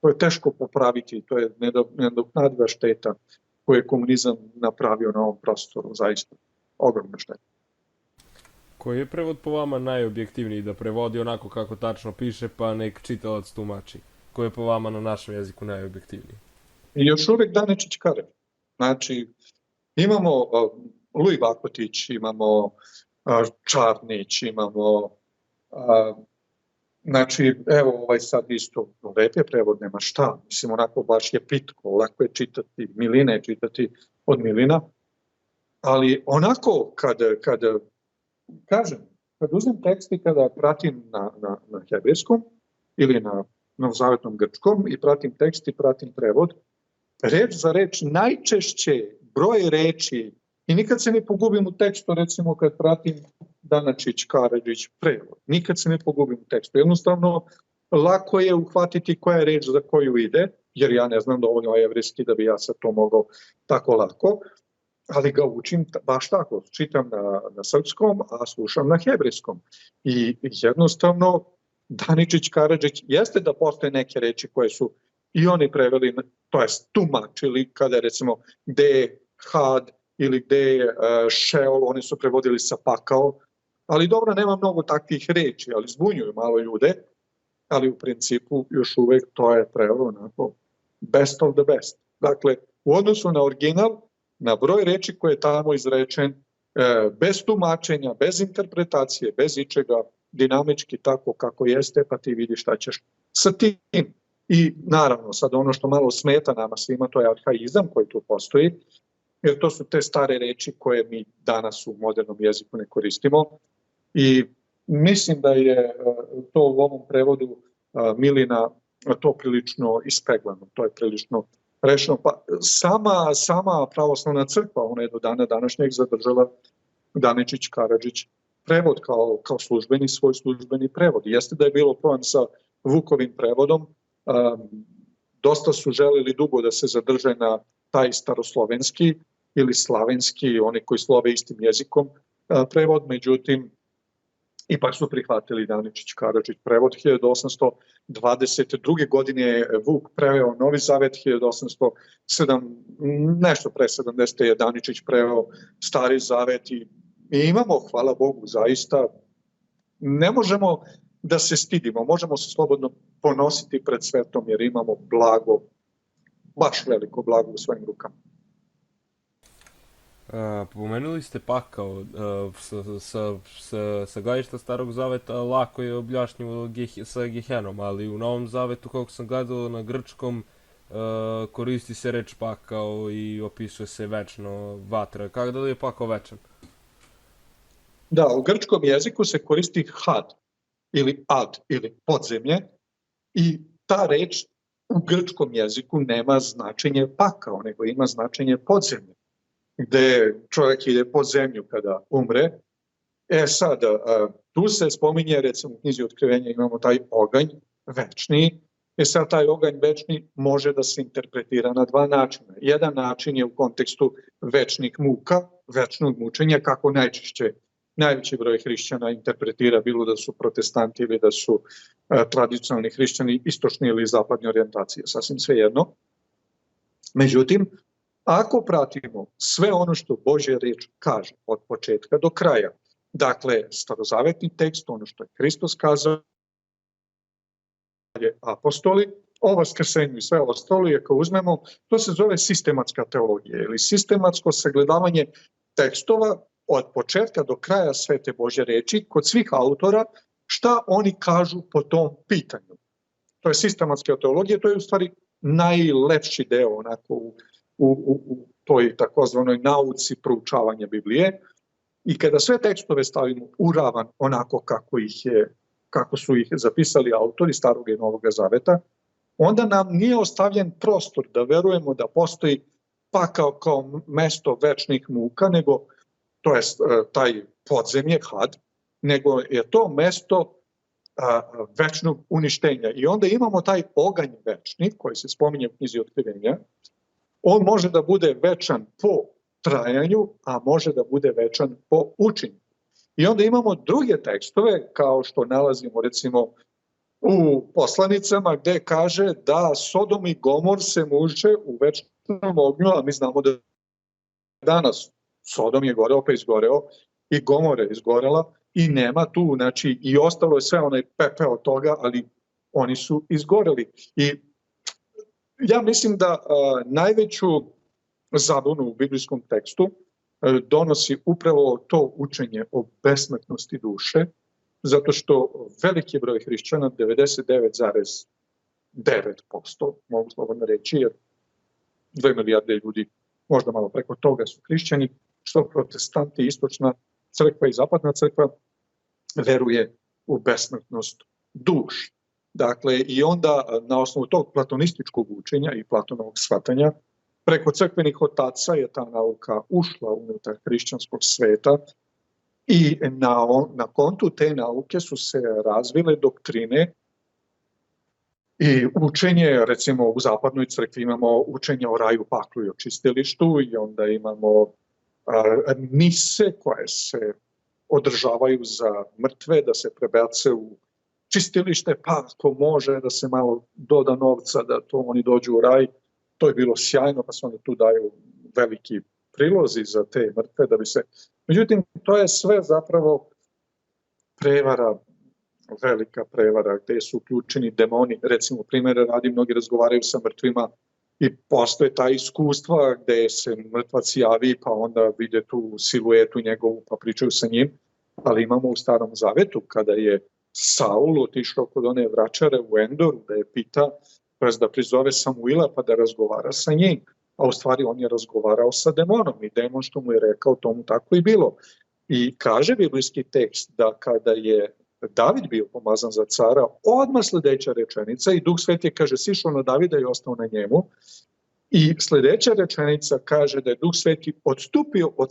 je teško popraviti, to je nenadoknadiva šteta koju je komunizam napravio na ovom prostoru, zaista ogromna šteta. Koji je prevod po vama najobjektivniji da prevodi onako kako tačno piše, pa nek čitalac tumači? Koji je po vama na našem jeziku najobjektivniji? I još uvijek Daničić Karev. Znači, imamo Luj Vakotić, imamo Čarnić, imamo, znači, evo ovaj sad isto, lep je prevod, nema šta, mislim, onako baš je pitko, lako je čitati, Milina je čitati od Milina, ali onako kad uzem tekst i kada pratim na hebrejskom ili na novozavetnom grčkom i pratim tekst i pratim prevod, reč za reč, najčešće broj reči i nikad se ne pogubim u tekstu, recimo kad pratim Danačić, Karadžić, prevod. Nikad se ne pogubim u tekstu. Jednostavno, lako je uhvatiti koja je reč za koju ide, jer ja ne znam dovoljno jevrejski da bi ja sad to mogao tako lako, ali ga učim baš tako. Čitam na srpskom, a slušam na hebrejskom. I jednostavno, Daničić, Karadžić, jeste da postoje neke reči koje su i oni preveli, to jest tumačili, kada je recimo gde je had ili gde je šeol, oni su prevodili sa pakao, ali dobro, nema mnogo takvih reči, ali zbunjuju malo ljude, ali u principu još uvek to je prevod onako best of the best. Dakle, u odnosu na original, na broj reči koje je tamo izrečen, bez tumačenja, bez interpretacije, bez ičega, dinamički tako kako jeste, pa ti vidiš šta ćeš sa tim. I naravno, sad ono što malo smeta nama svima, to je arhaizam koji tu postoji, jer to su te stare reči koje mi danas u modernom jeziku ne koristimo. I Mislim da je to u ovom prevodu Milina to prilično ispeglano, to je prilično rešeno. Pa sama pravoslavna crkva, ona je do dana današnjeg zadržala Daničić Karadžić prevod kao svoj službeni prevod. Jeste da je bilo problem sa Vukovim prevodom, dosta su želeli dugo da se zadrže na taj staroslovenski ili slavenski, oni koji slove istim jezikom prevod, međutim, ipak su prihvatili Daničić Karadžić prevod. 1822. godine je Vuk preveo Novi Zavet, nešto pre 70. je Daničić preveo Stari Zavet i imamo, hvala Bogu, zaista, ne možemo da se stidimo, možemo se slobodno ponositi pred svetom jer imamo blago, baš veliko blago u svojim rukama. Pomenuli ste pakao sa gledišta Starog Zaveta, lako je objašnjivo sa Gehenom, ali u Novom Zavetu, kako sam gledao na grčkom, koristi se reč pakao i opisuje se večno vatra. Kako da li je pakao večan? Da, u grčkom jeziku se koristi had ili ad ili podzemlje i ta reč u grčkom jeziku nema značenje pakao, nego ima značenje podzemlje, gde čovjek ide pod zemlju kada umre. Sad, tu se spominje, recimo u knjizi Otkrivenja imamo taj oganj večni. Sad taj oganj večni može da se interpretira na dva načina. Jedan način je u kontekstu večnih muka, večnog mučenja, kako najveći broj hrišćana interpretira, bilo da su protestanti ili da su tradicionalni hrišćani, istočni ili zapadne orijentacije, sasvim svejedno. Međutim, ako pratimo sve ono što Božja reč kaže od početka do kraja, dakle, starozavetni tekst, ono što je Hristos kazao, apostoli, o vaskrsenju i sve ostalo, i ako uzmemo, to se zove sistematska teologija ili sistematsko sagledavanje tekstova od početka do kraja svete Božje reči, kod svih autora, šta oni kažu po tom pitanju. To je sistematska teologija, to je u stvari najlepši deo onako u toj takozvanoj nauci proučavanja Biblije. I kada sve tekstove stavimo u ravan onako kako su ih zapisali autori Starog i Novog Zaveta, onda nam nije ostavljen prostor da verujemo da postoji pakao kao mesto večnih muka, nego to je taj podzemlje, had, nego je to mesto večnog uništenja. I onda imamo taj oganj večni koji se spominje u knjizi Otkrivenja. On može da bude večan po trajanju, a može da bude večan po učenju. I onda imamo druge tekstove, kao što nalazimo recimo u poslanicama, gde kaže da Sodom i Gomor se muče u večnom ognju, a mi znamo da danas Sodom je goreo pa izgoreo i Gomor je izgorela i nema tu, znači i ostalo je sve onaj pepeo toga, ali oni su izgoreli. I ja mislim da najveću zabunu u biblijskom tekstu donosi upravo to učenje o besmrtnosti duše, zato što veliki broj hrišćana, 99,9%, mogu slobodno reći, jer 2 milijarde ljudi, možda malo preko toga su hrišćani, što protestanti, istočna crkva i zapadna crkva, veruje u besmrtnost duše. Dakle, i onda na osnovu tog platonističkog učenja i Platonovog shvatanja, preko crkvenih otaca je ta nauka ušla unutar hrišćanskog sveta i na kontu te nauke su se razvile doktrine i učenje, recimo u zapadnoj crkvi imamo učenje o raju, paklu i očistilištu i onda imamo mise koje se održavaju za mrtve, da se prebace u čistilište, pa ako može da se malo doda novca da to oni dođu u raj. To je bilo sjajno, pa se oni tu daju veliki prilozi za te mrtve da bi se... Međutim, to je sve zapravo prevara, velika prevara, gde su uključeni demoni. Recimo, primjere radi, mnogi razgovaraju sa mrtvima i postoje ta iskustva gde se mrtvac javi, pa onda vide tu siluetu njegovu, pa pričaju sa njim. Ali imamo u Starom Zavetu, kada je Saul otišao kod one vračare u Endoru, da je pita, da prizove Samuila pa da razgovara sa njim, a u stvari on je razgovarao sa demonom i demon što mu je rekao, tomu tako i bilo. I kaže biblijski tekst da kada je David bio pomazan za cara, odmah sljedeća rečenica i Duh Sveti kaže sišao na Davida i ostao na njemu. I sljedeća rečenica kaže da je Duh Sveti odstupio od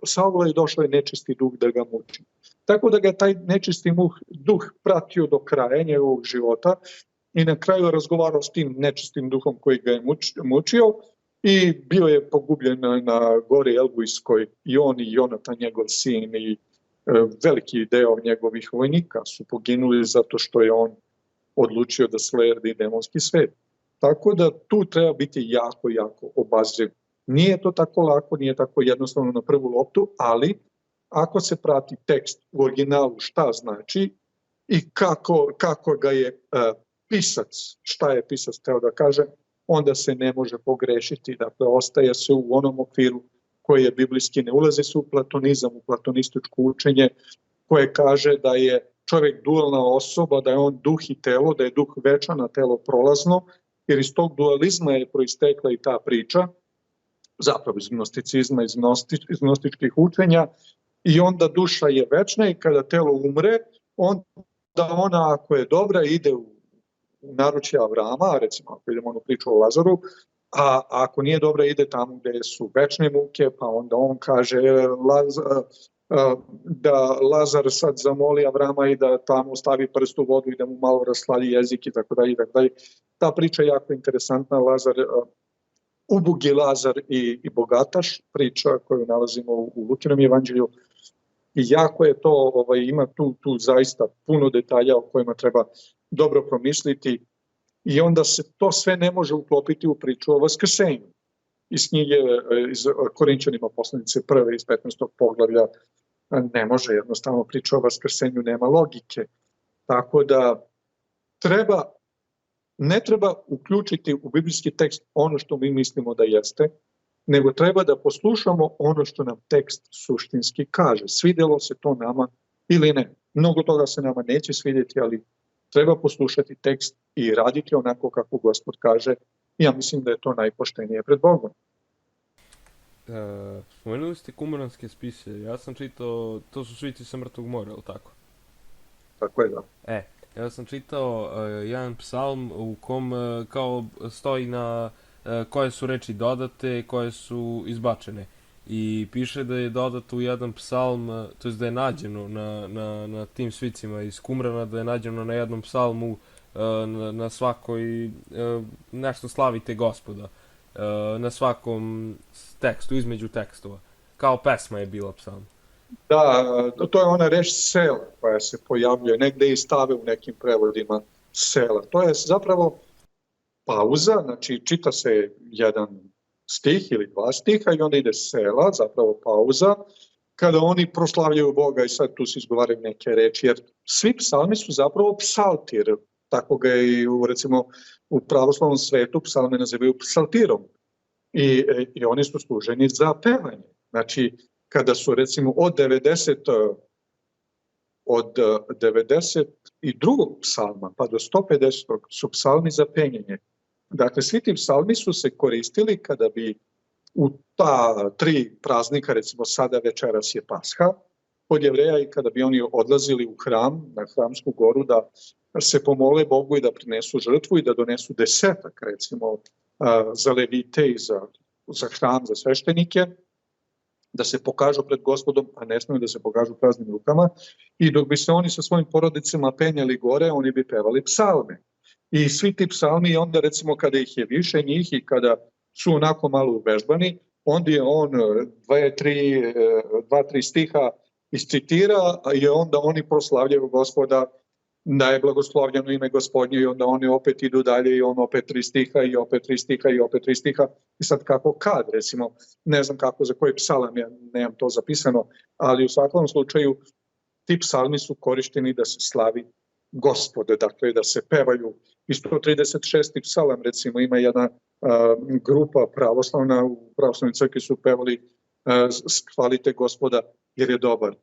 Saula i došao je nečisti duh da ga muči. Tako da ga taj nečisti duh pratio do kraja njegovog života i na kraju razgovarao s tim nečistim duhom koji ga je mučio i bio je pogubljen na gori Elbujskoj i on i Jonatan, njegov sin, i veliki deo njegovih vojnika su poginuli zato što je on odlučio da slijedi demonski svet. Tako da tu treba biti jako, jako obazriv. Nije to tako lako, nije tako jednostavno na prvu loptu, ali ako se prati tekst u originalu šta znači i kako ga je pisac, šta je pisac hteo da kaže, onda se ne može pogrešiti. Dakle, ostaje se u onom okviru koji je biblijski, ne ulazi se u platonizam, u platonističko učenje koje kaže da je čovjek dualna osoba, da je on duh i telo, da je duh večan, a telo prolazno, jer iz tog dualizma je proistekla i ta priča, zapravo iz gnosticizma, iz gnostičkih učenja, i onda duša je večna i kada telo umre, onda ona, ako je dobra, ide u naručje Avrama, recimo ako idemo onu priču o Lazaru, a ako nije dobra, ide tamo gdje su večne muke, pa onda on kaže da Lazar sad zamoli Avrama i da tamo stavi prst u vodu i da mu malo rasladi jezik i tako dalje. Ta priča je jako interesantna, ubogi Lazar i bogataš, priča koju nalazimo u Lukinom evanđelju. I jako je to, ima tu zaista puno detalja o kojima treba dobro promisliti i onda se to sve ne može uklopiti u priču o vaskrsenju. Iz knjige iz Korinćanima poslanice 1. iz 15. poglavlja ne može, jednostavno priča o vaskrsenju nema logike. Tako da ne treba uključiti u biblijski tekst ono što mi mislimo da jeste, nego treba da poslušamo ono što nam tekst suštinski kaže. Svidjelo se to nama ili ne. Mnogo toga se nama neće svidjeti, ali treba poslušati tekst i raditi onako kako Gospod kaže. Ja mislim da je to najpoštenije pred Bogom. Spomenuli ste kumaranske spise. Ja sam čitao, to su Svici sa mrtvog mora, ili tako? Tako je, da. Ja sam čitao jedan psalm u kom kao stoji na koje su reči dodate, koje su izbačene. I piše da je dodato u jedan psalm, to jest da je nađeno na tim svicima iz Kumrana, da je nađeno na jednom psalmu na svakoj, nešto slavite Gospoda, na svakom tekstu, između tekstova. Kao pesma je bila psalm. Da, to je ona reč sela koja se pojavljuje, negde i stave u nekim prevodima sela. To je zapravo pauza, znači čita se jedan stih ili dva stiha i onda ide sela, zapravo pauza, kada oni proslavljaju Boga i sad tu se izgovaraju neke reči, jer svi psalmi su zapravo psaltir, tako ga i recimo u pravoslavnom svetu psalme nazivaju psaltirom i oni su služeni za pevanje. Znači, kada su recimo od 92. psalma pa do 150. su psalmi za penjenje. Dakle, svi ti psalmi su se koristili kada bi u ta 3 praznika, recimo sada večeras je Pasha, kod Jevreja, i kada bi oni odlazili u hram, na hramsku goru, da se pomole Bogu i da prinesu žrtvu i da donesu desetak, recimo, za levite i za hram, za sveštenike, da se pokažu pred Gospodom, a ne smiju da se pokažu praznim rukama. I dok bi se oni sa svojim porodicama penjali gore, oni bi pevali psalme. I svi ti psalmi, onda recimo kada ih je više njih i kada su onako malo uvežbani, onda je on 2-3 stiha iscitira i onda oni proslavljaju Gospoda, da je blagoslovljeno ime Gospodnje, i onda oni opet idu dalje i on opet 3 stiha i opet 3 stiha i opet 3 stiha. I sad kako kad, recimo, ne znam kako, za koji psalam, ja nemam to zapisano, ali u svakom slučaju ti psalmi su korišteni da se slavi Gospod, dakle da se pevaju. I 136. psalam, recimo, ima jedna grupa pravoslavna, u pravoslavnoj crkvi su pevali hvalite Gospoda jer je dobar.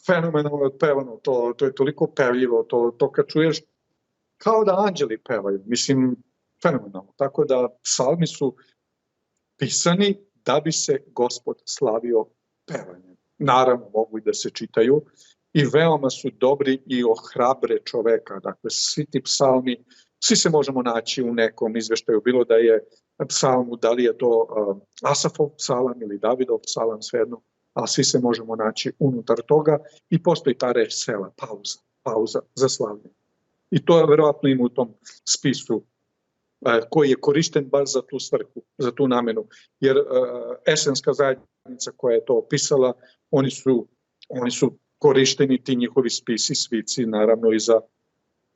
Fenomenalno otpevano, to je toliko pevljivo, to kad čuješ kao da anđeli pevaju, mislim, fenomenalno. Tako da psalmi su pisani da bi se Gospod slavio pevanjem. naravno mogu i da se čitaju i veoma su dobri i ohrabre čoveka. Dakle, svi ti psalmi, svi se možemo naći u nekom izveštaju, bilo da je psalmu, da li je to Asafov psalam ili Davidov psalam, svejedno, a svi se možemo naći unutar toga i postoji ta reč sela, pauza za slavljenje. I to je verovatno ima u tom spisu koji je korišten baš za tu svrhu, za tu namenu. Jer esenska zajednica koja je to opisala, oni su korišteni ti njihovi spisi, svici, naravno i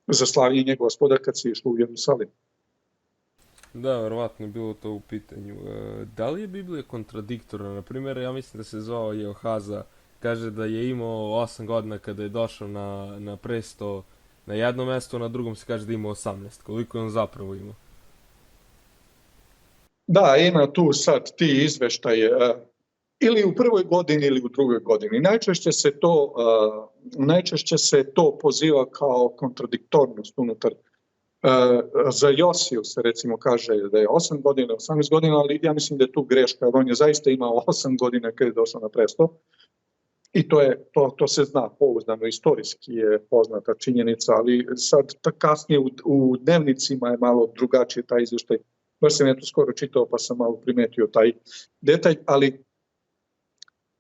za slavljenje Gospoda kad se išlo u Jerusalim. Da, verovatno je bilo to u pitanju. Da li je Biblija kontradiktorna? Naprimjer, ja mislim da se zvao Jehoahaza, kaže da je imao 8 godina kada je došao na presto na jednom mjestu, na drugom se kaže da ima 18. Koliko je on zapravo imao? Da, ima tu sad ti izveštaje ili u prvoj godini ili u drugoj godini. Najčešće se to poziva kao kontradiktornost unutar. Za Josiju se recimo kaže da je 8 godina, 18 godina, ali ja mislim da je tu greška, jer on je zaista imao 8 godina kada je došao na presto. I to se zna pouzdano, istorijski je poznata činjenica, ali sad kasnije u dnevnicima je malo drugačije taj izveštaj. Baš sam ja to skoro čitao pa sam malo primetio taj detalj, ali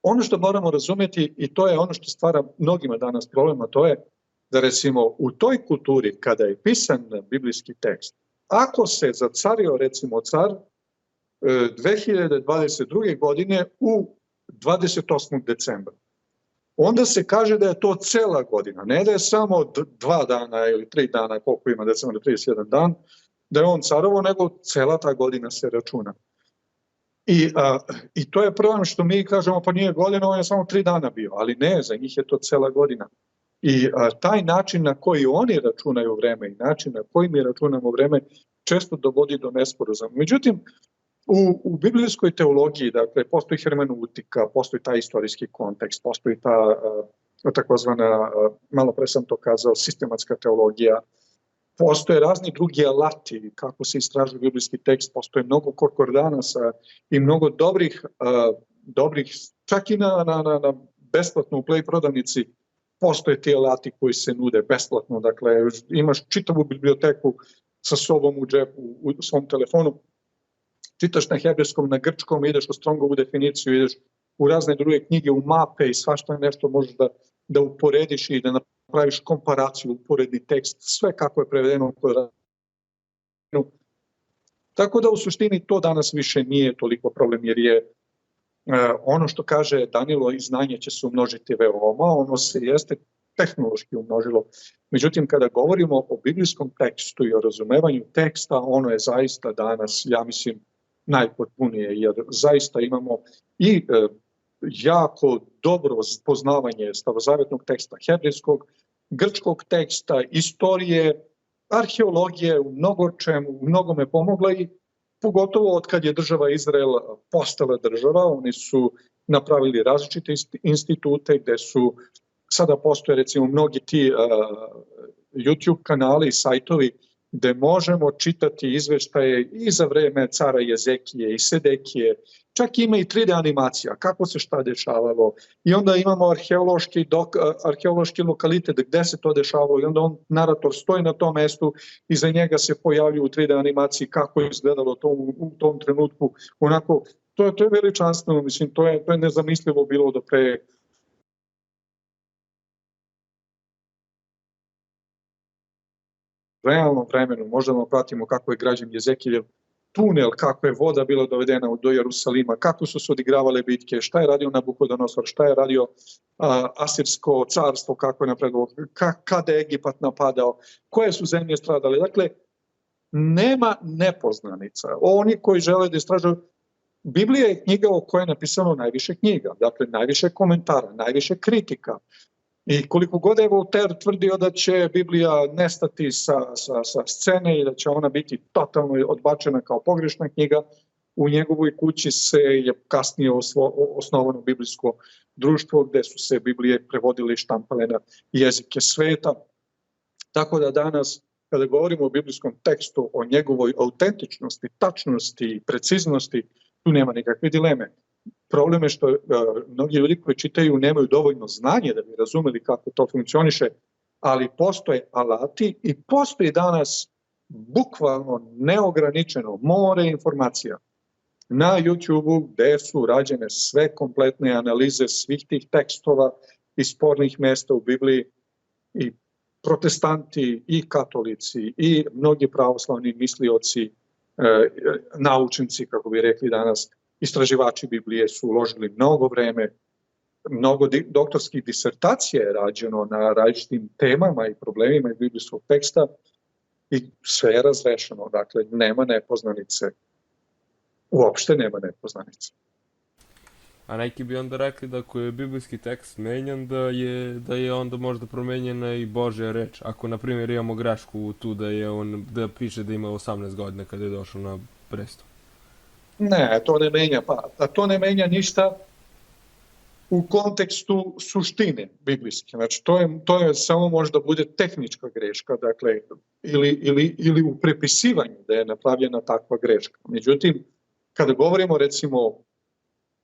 ono što moramo razumjeti i to je ono što stvara mnogima danas problema, to je da recimo u toj kulturi kada je pisan biblijski tekst, ako se zacario recimo car 2022. godine u 28. decembra, onda se kaže da je to cela godina, ne da je samo 2 dana ili 3 dana, koliko ima decembra, 31 dan, da je on carovo, nego cela ta godina se računa. I to je problem što mi kažemo pa nije godina, on je samo 3 dana bio, ali ne, za njih je to cela godina. I taj način na koji oni računaju vreme i način na koji mi računamo vreme često dovodi do nesporazuma. Međutim, u biblijskoj teologiji, dakle, postoji hermeneutika, postoji taj istorijski kontekst, postoji ta takozvana, malo pre sam to kazao, sistematska teologija, postoje razni drugi alati kako se istražuje biblijski tekst, postoje mnogo konkordanasa i mnogo dobrih, čak i na besplatno u Play prodavnici postoje ti alati koji se nude besplatno, dakle imaš čitavu biblioteku sa sobom u džepu, u svom telefonu, čitaš na hebrejskom, na grčkom, ideš u Strongovu definiciju, ideš u razne druge knjige, u mape i svašta nešto možeš da uporediš i da napraviš komparaciju, uporedni tekst, sve kako je prevedeno. Tako da u suštini to danas više nije toliko problem, jer je ono što kaže Danilo, i znanje će se umnožiti veoma, ono se jeste tehnološki umnožilo. Međutim, kada govorimo o biblijskom tekstu i o razumevanju teksta, ono je zaista danas, ja mislim, najpotpunije, jer zaista imamo i jako dobro poznavanje starozavetnog teksta hebrejskog, grčkog teksta, istorije, arheologije, u mnogome pomogla i pogotovo od kad je država Izrael postala država, oni su napravili različite institute gde su, sada postoje recimo mnogi ti YouTube kanali i sajtovi gde možemo čitati izveštaje i za vreme cara Jezekije i Sedekije, čak ima i 3D animacija, kako se šta dešavalo. I onda imamo arheološki lokalitet gde se to dešavalo i onda narator stoji na tom mestu i za njega se pojavljuju u 3D animaciji kako je izgledalo to u tom trenutku. Onako, to je veličanstveno, mislim, to je nezamislivo bilo do pre realnom vremenu. Možemo pratimo kako je građen Jezekiljev tunel, kako je voda bila dovedena do Jerusalima, kako su se odigravale bitke, šta je radio Nabukodonosor, šta je radio Asirsko carstvo, kako je napredovalo, kada je Egipat napadao, koje su zemlje stradale. Dakle, nema nepoznanica. Oni koji žele da istražuju, Biblija je knjiga o kojoj je napisano najviše knjiga, dakle najviše komentara, najviše kritika. I koliko god je Voltaire tvrdio da će Biblija nestati sa scene i da će ona biti totalno odbačena kao pogrešna knjiga, u njegovoj kući se je kasnije osnovano biblijsko društvo gde su se Biblije prevodile i štampale na jezike sveta. Tako da danas, kada govorimo o biblijskom tekstu, o njegovoj autentičnosti, tačnosti i preciznosti, tu nema nikakve dileme. problem je što mnogi ljudi koji čitaju nemaju dovoljno znanje da bi razumeli kako to funkcioniše, ali postoje alati i postoji danas bukvalno neograničeno more informacija na YouTube-u gde su rađene sve kompletne analize svih tih tekstova i spornih mesta u Bibliji i protestanti i katolici i mnogi pravoslavni mislioci, naučnici, kako bi rekli danas, istraživači Biblije su uložili mnogo vreme, mnogo doktorskih disertacija je rađeno na različitim temama i problemima iz biblijskog teksta i sve je razrešeno, dakle nema nepoznanice, uopšte nema nepoznanice. A neki bi onda rekli da ako je biblijski tekst menjan, da je onda možda promenjena i Božja reč. Ako, na primjer, imamo grešku tu da piše da ima 18 godina kada je došao na presto. Ne, to ne menja, to ne menja ništa u kontekstu suštine biblijske. Znači, to je samo možda bude tehnička greška, dakle, ili u prepisivanju da je napravljena takva greška. Međutim, kada govorimo, recimo,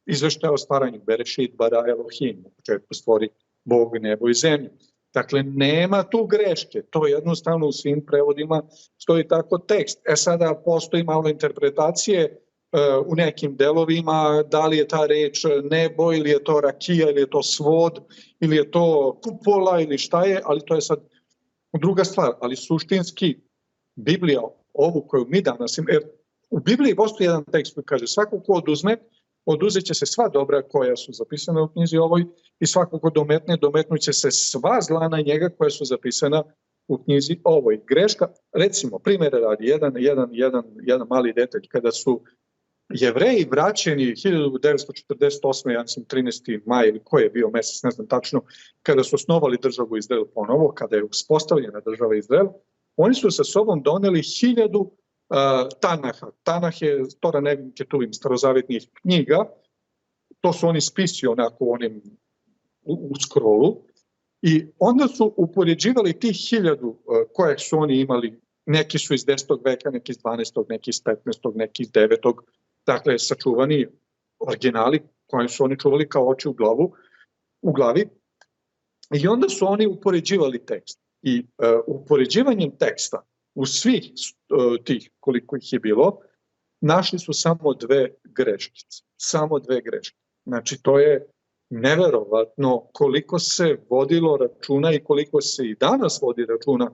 izveštaj o stvaranju, Berešit bara Elohim, u početku stvori Bog nebo i zemlju. Dakle, nema tu greške, to jednostavno u svim prevodima stoji tako tekst. Sada postoji malo interpretacije u nekim delovima, da li je ta reč nebo ili je to rakija ili je to svod ili je to kupola ili šta je, ali to je sad druga stvar. Ali suštinski Biblija, ovu koju mi danas imamo, jer u Bibliji postoji jedan tekst koji kaže svako ko oduzme, oduzet će se sva dobra koja su zapisana u knjizi ovoj i svako ko dometnut će se sva zla na njega koja su zapisana u knjizi ovoj. Greška, recimo, primjera radi, jedan mali detalj, kada su Jevreji vraćeni 1948. ja mislim 13. maj ili koji je bio mesec, ne znam tačno, kada su osnovali državu Izrael ponovo, kada je uspostavljena država Izrael, oni su sa sobom doneli 1000 Tanaha. Tanah je Tora Nevim Ketuvim, starozavetnih knjiga. To su oni spisi onako u scrollu. I onda su upoređivali tih 1000 koje su oni imali. Neki su iz 10. veka, neki iz 12. neki iz 15. neki iz 9. Dakle, sačuvani originali koje su oni čuvali kao oči u glavi. I onda su oni upoređivali tekst. I upoređivanjem teksta u svih tih koliko ih je bilo, našli su samo 2 greškice. Samo 2 greške. Znači, to je neverovatno koliko se vodilo računa i koliko se i danas vodi računa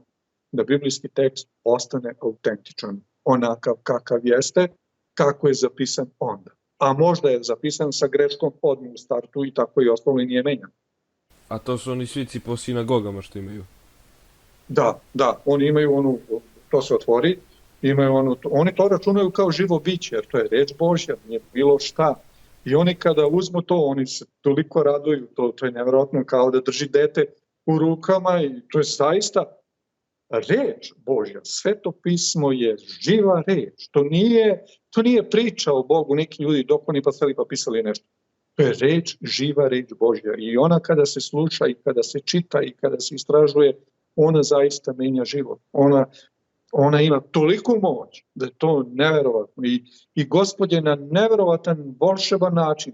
da biblijski tekst ostane autentičan, onakav kakav jeste, kako je zapisan onda. A možda je zapisan sa greškom odmah u startu i tako i ostalo i nije menjan. A to su oni svici po sinagogama što imaju? Da, oni imaju to se otvori, oni to računaju kao živo biće, jer to je reč Božja, nije bilo šta. I oni kada uzmu to, oni se toliko raduju, to je nevjerojatno kao da drži dete u rukama i to je zaista reč Božja. Sveto pismo je živa reč, to nije priča o Bogu, neki ljudi dokoni pa seli pa pisali nešto. To je reč, živa reč Božja i ona kada se sluša i kada se čita i kada se istražuje, ona zaista menja život. Ona ima toliko moć da je to neverovatno i Gospod je na neverovatan, volšeban način,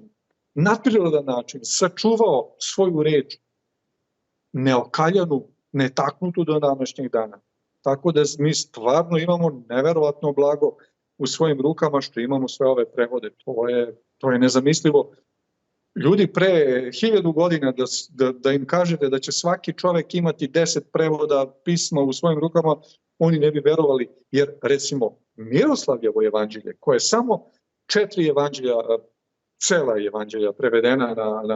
nadprirodan način sačuvao svoju reč neokaljanu, netaknutu do današnjeg dana. Tako da mi stvarno imamo neverovatno blago u svojim rukama što imamo sve ove prevode. To je nezamislivo. Ljudi pre 1000 godina da im kažete da će svaki čovek imati 10 prevoda pisma u svojim rukama, oni ne bi verovali, jer recimo Miroslavljevo evanđelje, koje je samo 4 evanđelja, cela evanđelja prevedena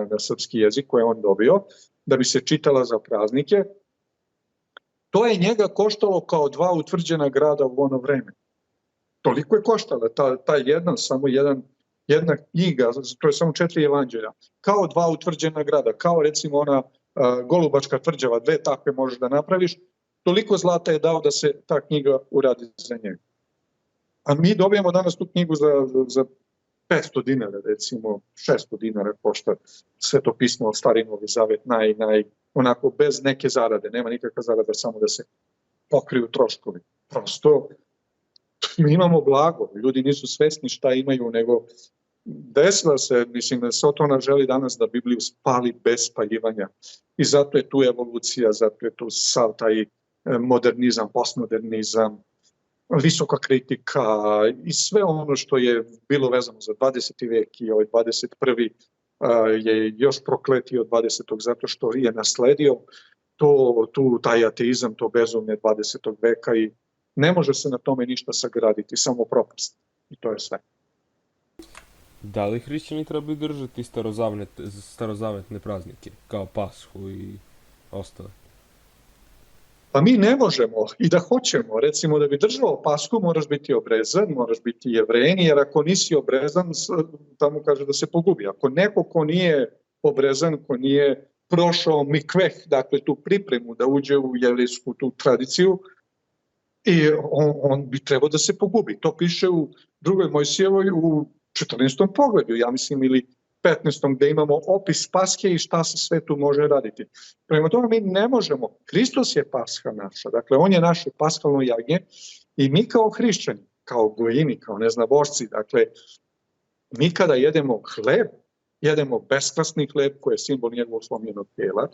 na srpski jezik koje je on dobio, da bi se čitala za praznike, to je njega koštalo kao 2 utvrđena grada u ono vreme. Toliko je koštala samo jedna knjiga, to je samo 4 evanđelja, kao 2 utvrđena grada, kao recimo ona Golubačka tvrđava, 2 takve možeš da napraviš, toliko zlata je dao da se ta knjiga uradi za njega. A mi dobijamo danas tu knjigu za 500 dinara, recimo 600 dinara košta Sveto pismo od Stari Novi Zavet, onako bez neke zarade, nema nikakva zarada, samo da se pokriju troškovi. Prosto mi imamo blago, ljudi nisu svesni šta imaju, nego desila se, mislim da Sotona želi danas da Bibliju spali bez spaljivanja. I zato je tu evolucija, zato je tu sav taj modernizam, postmodernizam, visoka kritika i sve ono što je bilo vezano za 20. vek i ovaj 21. Je još prokletio 20. zato što je nasledio taj ateizam, to bezumlje 20. veka i ne može se na tome ništa sagraditi, samo propast. I to je sve. Da li hrišćani trebaju držati starozavetne praznike, kao Pashu i ostale? Pa mi ne možemo i da hoćemo. Recimo da bi držao Pashu moraš biti obrezan, moraš biti Jevrein, jer ako nisi obrezan, tamo kaže da se pogubi. Ako neko ko nije obrezan, ko nije prošao mikveh, dakle tu pripremu da uđe u jevrejsku tu tradiciju, i on bi trebao da se pogubi. To piše u 2. Mojsijevoj u 14. poglavlju, ja mislim, ili 15. gde imamo opis Paske i šta se sve tu može raditi. Prema tome mi ne možemo, Hristos je Pasha naša, dakle on je naše paskalno jagnje i mi kao hrišćani, kao gojini, kao neznabošci, dakle mi kada jedemo hleb, jedemo beskvasni hleb koji je simbol njegovog slomljenog tijela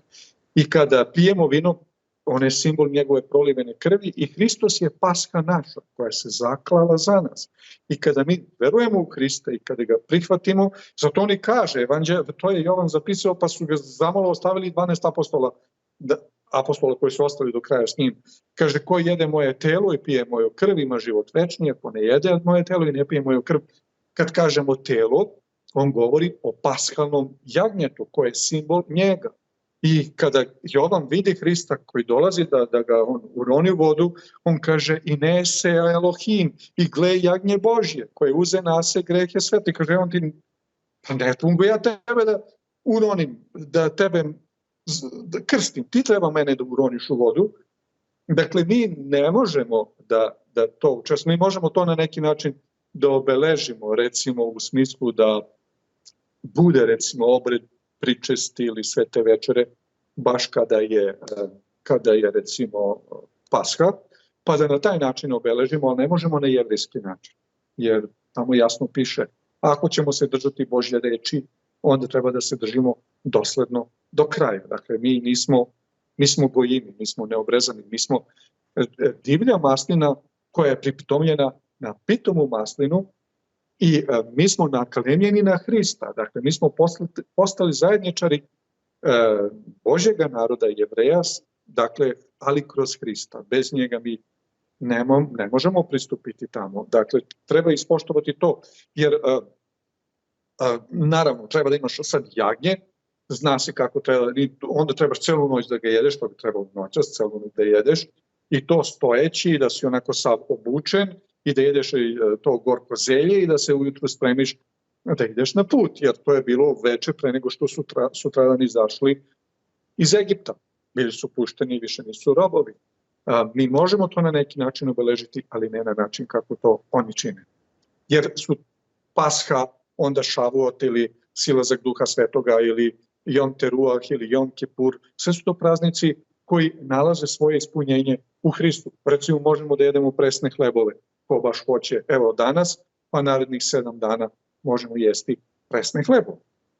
i kada pijemo vino, on je simbol njegove prolivene krvi i Hristos je Pasha naša koja se zaklala za nas. I kada mi verujemo u Hrista i kada ga prihvatimo, zato on i kaže, to je Jovan zapisao pa su ga zamalo ostavili 12 apostola koji su ostali do kraja s njim. Kaže, ko jede moje telo i pije moju krv ima život večni, ako ne jede moje telo i ne pije moju krv. Kad kažemo telo, on govori o paskalnom jagnjetu koje je simbol njega. I kada Jovan vidi Hrista koji dolazi da ga on uroni u vodu, on kaže Inese Elohim i gle jagnje Božje koje uze na se grehe sveti. Kaže on ti, pa ne mogu ja tebe da uronim, da tebe krstim, ti treba mene da uroniš u vodu. Dakle, mi ne možemo da to učestvujemo, mi možemo to na neki način da obeležimo, recimo u smislu da bude recimo obred pričesti ili svete večere, baš kada je recimo Pasha, pa da na taj način obeležimo, ali ne možemo na jevrejski način, jer tamo jasno piše, ako ćemo se držati Božje reči, onda treba da se držimo dosledno do kraja. Dakle, mi smo gojimi, mi smo neobrezani, mi smo divlja maslina koja je pripitomljena na pitomu maslinu, i mi smo nakalemljeni na Hrista, dakle mi smo postali zajedničari Božjega naroda, Jevreja, dakle, ali kroz Hrista. Bez njega mi ne možemo pristupiti tamo. Dakle, treba ispoštovati to, jer naravno treba da imaš sad jagnje, zna se kako treba, onda trebaš celu noć da ga jedeš, to bi trebalo noćas, celu noć da jedeš, i to stojeći, da si onako sav obučen, i da jedeš to gorko zelje i da se ujutru spremiš da ideš na put, jer to je bilo veče pre nego što sutradan izašli iz Egipta. Bili su pušteni i više nisu robovi. Mi možemo to na neki način obeležiti, ali ne na način kako to oni čine. Jer su Pasha, onda Šavuot ili silazak Duha Svetoga ili Jom Teruah ili Jom Kipur, sve su to praznici koji nalaze svoje ispunjenje u Hristu. Recimo možemo da jedemo presne hlebove, ko baš hoće. Evo danas, pa narednih 7 dana možemo jesti presne hlebove.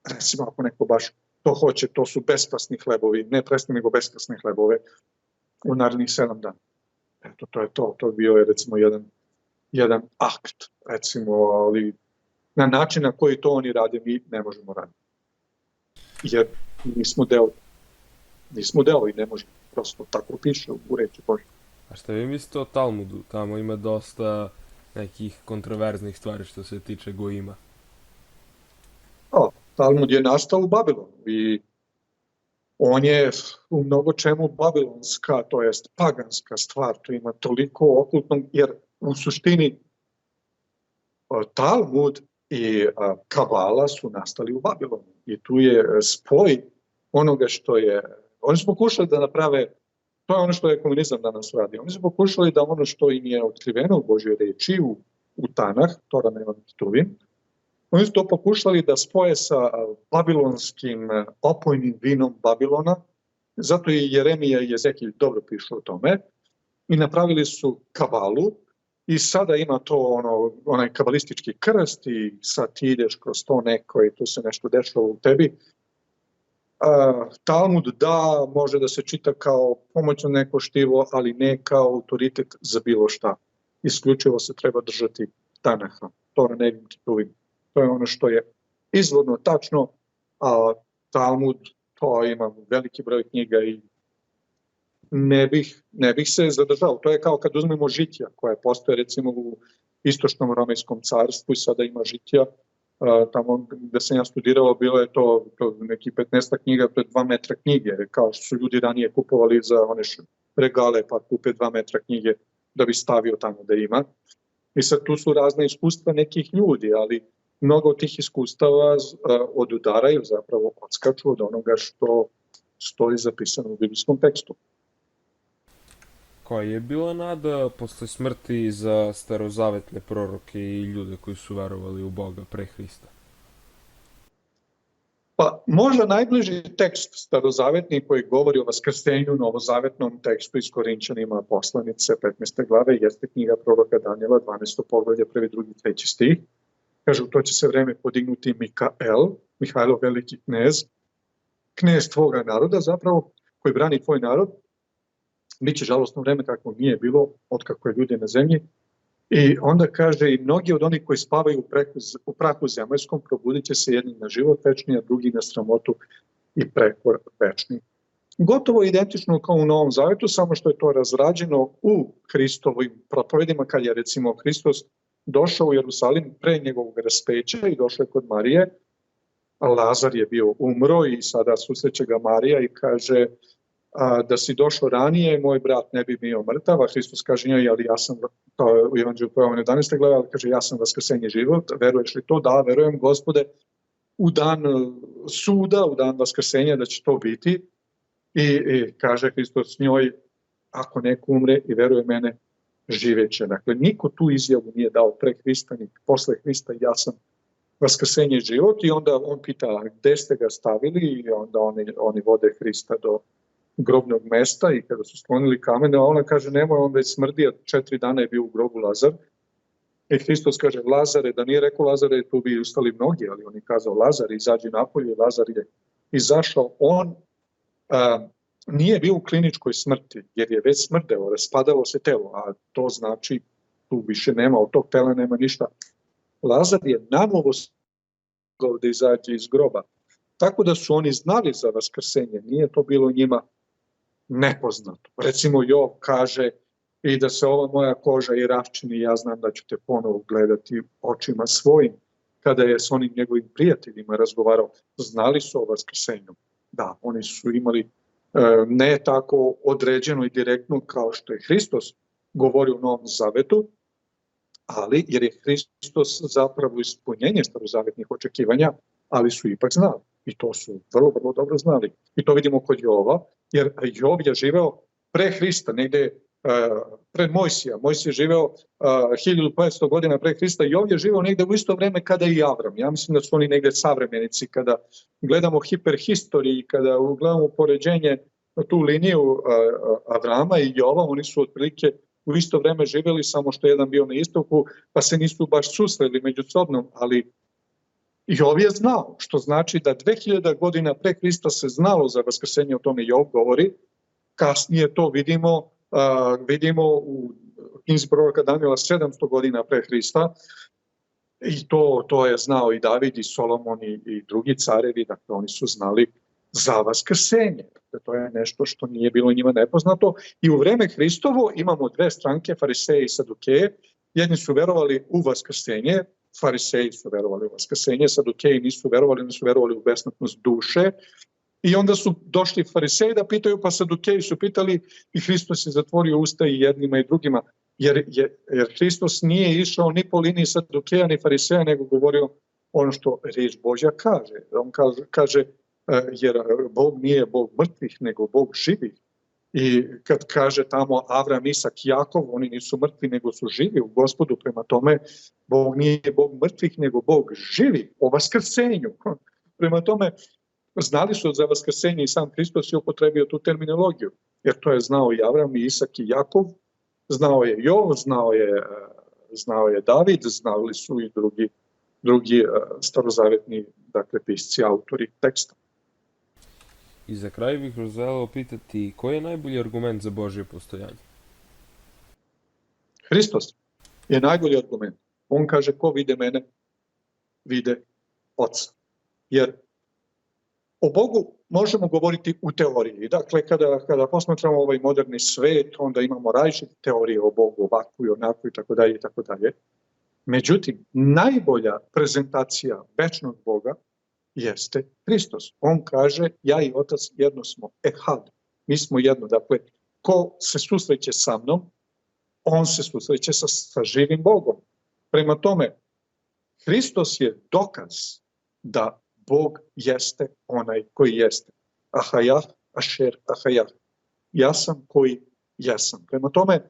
Recimo ako neko baš to hoće, to su beskvasni hlebovi, ne presne nego beskvasne hlebove u narednih 7 dana. Eto, to je to. To bio je recimo jedan akt, recimo, ali na način na koji to oni rade mi ne možemo raditi. Jer nismo deo i ne možemo. Prosto tako piše u reči Božje. A šta vi mislite o Talmudu? Tamo ima dosta nekih kontroverznih stvari što se tiče gojima. Talmud je nastao u Babilonu i on je u mnogo čemu babilonska, to jest paganska stvar. To ima toliko okultnog, jer u suštini Talmud i Kabala su nastali u Babilonu. I tu je spoj onoga što je... Oni su pokušali da naprave, to je ono što je komunizam danas radi, oni su pokušali da ono što im je otkriveno u Božjoj reči, u Tanah, Tora Nevan Ketuvim, oni su to pokušali da spoje sa babilonskim opojnim vinom Babilona, zato i Jeremija i Jezekilj dobro pišu o tome, i napravili su Kabalu i sada ima to onaj kabalistički krst i sad ti ideš kroz to neko i tu se nešto dešava u tebi. Talmud da, može da se čita kao pomoćno neko štivo, ali ne kao autoritet za bilo šta. Isključivo se treba držati Tanaha, Tora, Nevim, Ketuvim. To je ono što je izvorno tačno, a Talmud to ima veliki broj knjiga i ne bih se zadržao. To je kao kad uzmemo žitija koje postoje recimo u istočnom Romejskom carstvu i sada ima žitija. Tamo gde sam ja studirao bilo je to neki 15 knjiga pred 2 metra knjige, kao što su ljudi ranije kupovali za one regale pa kupe 2 metra knjige da bi stavio tamo da ima. I sad tu su razne iskustva nekih ljudi, ali mnogo od tih iskustava odudaraju, zapravo odskaču od onoga što stoji zapisano u biblijskom tekstu. Koja je bila nada posle smrti za starozavetne proroke i ljude koji su verovali u Boga pre Hrista? Pa možda najbliži tekst starozavetni koji govori o vaskrsenju, novozavetnom tekstu iz Korinćanima poslanice 15. glave jeste knjiga proroka Danijela 12. poglavlje 1., 2., 3. stih. Kaže, u to će se vreme podignuti Mihajlo veliki knez tvoga naroda zapravo, koji brani tvoj narod. Biće žalostno vreme kakvo nije bilo od kako je ljudi na zemlji. I onda kaže, i mnogi od onih koji spavaju u prahu zemaljskom probudit će se jedni na život večni, a drugi na sramotu i prekor večni. Gotovo identično kao u Novom Zavetu, samo što je to razrađeno u Hristovim propovedima, kad je recimo Hristos došao u Jerusalim pre njegovog raspeća i došao je kod Marije, a Lazar je bio umro i sada susreće ga Marija i kaže, da si došao ranije, moj brat ne bi bio mrtav, a Hristos kaže njoj, ali ja sam, to u Evanđelju po Jovanu 11. glave, ali kaže, ja sam vaskrsenje život, veruješ li to? Da, verujem, Gospode, u dan suda, u dan vaskrsenja da će to biti. I kaže Hristos njoj, ako neko umre i veruje mene, živeće. Dakle, niko tu izjavu nije dao pre Hrista, ni posle Hrista, ja sam vaskrsenje život. I onda on pita, gde ste ga stavili? I onda oni vode Hrista do grobnog mesta i kada su sklonili kamene, a ona kaže, nemoj, on već smrdi, a 4 dana je bio u grobu Lazar. I Hristos kaže, Lazare, da nije rekao Lazare, tu bi ustali mnogi, ali on je kazao, Lazare, izađi napolje, Lazar je izašao. On nije bio u kliničkoj smrti, jer je već smrdeo, raspadalo se telo, a to znači tu više nema, od tog tela nema ništa. Lazar je nanovo da izađe iz groba. Tako da su oni znali za vaskrsenje, nije to bilo njima nepoznato. Recimo Jov kaže, i da se ova moja koža i raščini, ja znam da ću te ponovo gledati očima svojim. Kada je s onim njegovim prijateljima razgovarao, znali su o vaskrsenju. Da, oni su imali ne tako određeno i direktno kao što je Hristos govorio u Novom Zavetu, ali jer je Hristos zapravo ispunjenje starozavetnih očekivanja, ali su ipak znali. I to su vrlo, vrlo dobro znali. I to vidimo kod Jova, jer Jov je živeo pre Hrista, negde pred Mojsija. Mojsije je živeo 1500 godina pre Hrista. Jov je živeo negde u isto vreme kada i Avram. Ja mislim da su oni negde savremenici. Kada gledamo hiperhistoriji, kada gledamo poređenje tu liniju Avrama i Jova, oni su otprilike u isto vreme živeli, samo što jedan bio na istoku, pa se nisu baš susreli međusobno, ali Jov je znao, što znači da 2000 godina pre Hrista se znalo za vaskrsenje, o tome Jov govori. Kasnije to vidimo u knjizi proroka Danijela 700 godina pre Hrista i to je znao i David i Solomon i drugi carevi, dakle oni su znali za vaskrsenje. To je nešto što nije bilo njima nepoznato i u vreme Hristovo imamo dve stranke, fariseje i sadukeje. Jedni su verovali u vaskrsenje, fariseji su verovali u vaskrsenje, sadukeji nisu verovali, oni su verovali u besmrtnost duše. I onda su došli fariseji da pitaju, pa sadukeji su pitali i Hristos je zatvorio usta i jednima i drugima, jer Hristos nije išao ni po liniji sadukeja ni fariseja, nego govorio ono što riječ Božja kaže. On kaže jer Bog nije Bog mrtvih, nego Bog živih. I kad kaže tamo Avram, Isak, Jakov, oni nisu mrtvi, nego su živi u Gospodu, prema tome Bog nije Bog mrtvih, nego Bog živi, o vaskrsenju. Prema tome, znali su za vaskrsenje i sam Hristos je upotrebio tu terminologiju, jer to je znao i Avram, i Isak, i Jakov, znao je Jov, znao je znao je David, znali su i drugi starozavjetni, dakle, pisci, autori teksta. I za kraj bih vas želeo pitati, koji je najbolji argument za Božje postojanje? Hristos je najbolji argument. On kaže, ko vide mene, vide Oca. Jer o Bogu možemo govoriti u teoriji. Dakle, kada posmatramo ovaj moderni svet, onda imamo različite teorije o Bogu, ovako i onako i tako dalje i tako dalje. Međutim, najbolja prezentacija večnog Boga jeste Hristos. On kaže, ja i Otac jedno smo, ehad, mi smo jedno. Dakle, ko se susreće sa mnom, on se susreće sa živim Bogom. Prema tome, Hristos je dokaz da Bog jeste onaj koji jeste. Ahajah, ašer, ahajah. Ja sam koji jesam. Prema tome,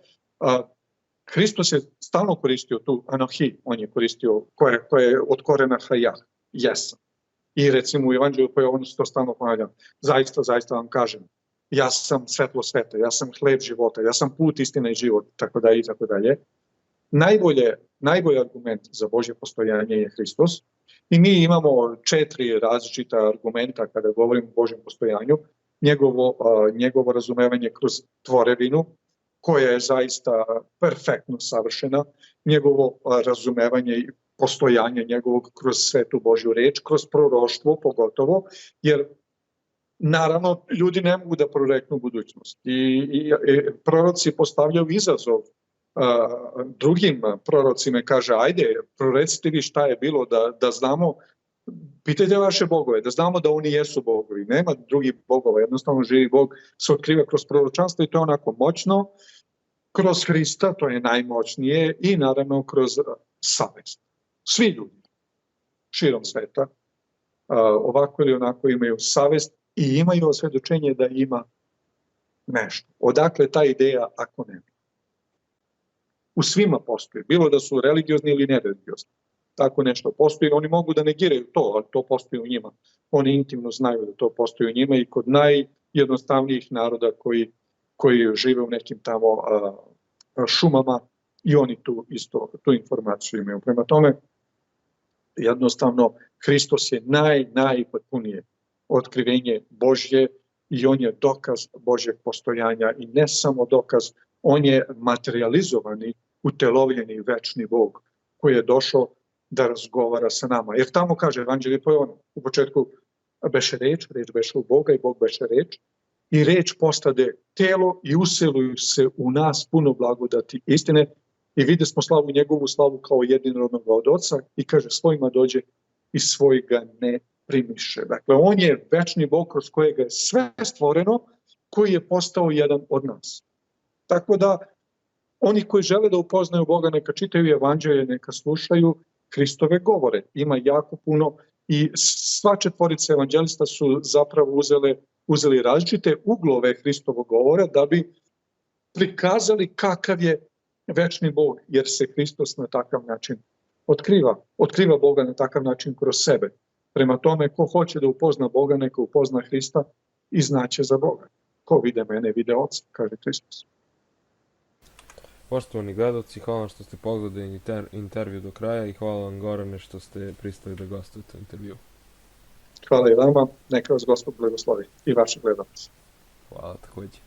Hristos je stalno koristio tu anohi, on je koristio koje je od korena hajah, jesam. I recimo u Evanđelju koje on to stalno ponavlja, zaista vam kažem, ja sam svetlo sveta, ja sam hleb života, ja sam put, istina i život, tako dalje i tako dalje. Najbolji argument za Božje postojanje je Hristos. I mi imamo 4 različita argumenta kada govorimo o Božjem postojanju. Njegovo razumevanje kroz tvorevinu, koja je zaista perfektno savršena, njegovo razumevanje i postojanje njegovog kroz svetu Božju reč, kroz proroštvo pogotovo, jer naravno ljudi ne mogu da proreknu budućnost. I proroci postavljaju izazov drugim prorocima, kaže, ajde, prorecite vi šta je bilo, da znamo, pitajte vaše bogove, da znamo da oni jesu bogovi. Nema drugih bogova, jednostavno živi Bog se otkriva kroz proročanstvo i to je onako moćno, kroz Hrista, to je najmoćnije, i naravno kroz savest. Svi ljudi širom sveta ovako ili onako imaju savest i imaju osvjedočenje da ima nešto. Odakle ta ideja ako nema? U svima postoji, bilo da su religiozni ili nereligiozni. Tako nešto postoji, oni mogu da negiraju to, ali to postoji u njima. Oni intimno znaju da to postoji u njima i kod najjednostavnijih naroda koji žive u nekim tamo šumama i oni tu informaciju imaju. Prema tome, jednostavno, Hristos je najpotpunije otkrivenje Božje i on je dokaz Božjeg postojanja i ne samo dokaz, on je materializovani, utelovljeni večni Bog koji je došao da razgovara sa nama. Jer tamo kaže Evanđelje, to je ono, u početku beše reč beše u Boga i Bog beše reč, i reč postade telo i useluju se u nas puno blagodati istine i vide smo njegovu slavu kao jedinorodnog od Oca i kaže svojima dođe i svojega ne primiše. Dakle, on je večni Bog kroz kojega je sve stvoreno, koji je postao jedan od nas. Tako da, oni koji žele da upoznaju Boga, neka čitaju Evanđelje, neka slušaju Hristove govore. Ima jako puno i sva 4 evanđelista su zapravo uzeli različite uglove Hristovog govora da bi prikazali kakav je večni Bog, jer se Hristos na takav način otkriva Boga na takav način kroz sebe. Prema tome, ko hoće da upozna Boga, neka upozna Hrista i znaće za Boga. Ko vide mene, vide Oca, kaže Hristos. Poštovani gledalci, hvala vam što ste pogledali intervju do kraja i hvala vam, Gorane, što ste pristali da gostujete u intervju. Hvala i vama, neka vas Gospod blagoslovi i vaši gledalci. Hvala takođe.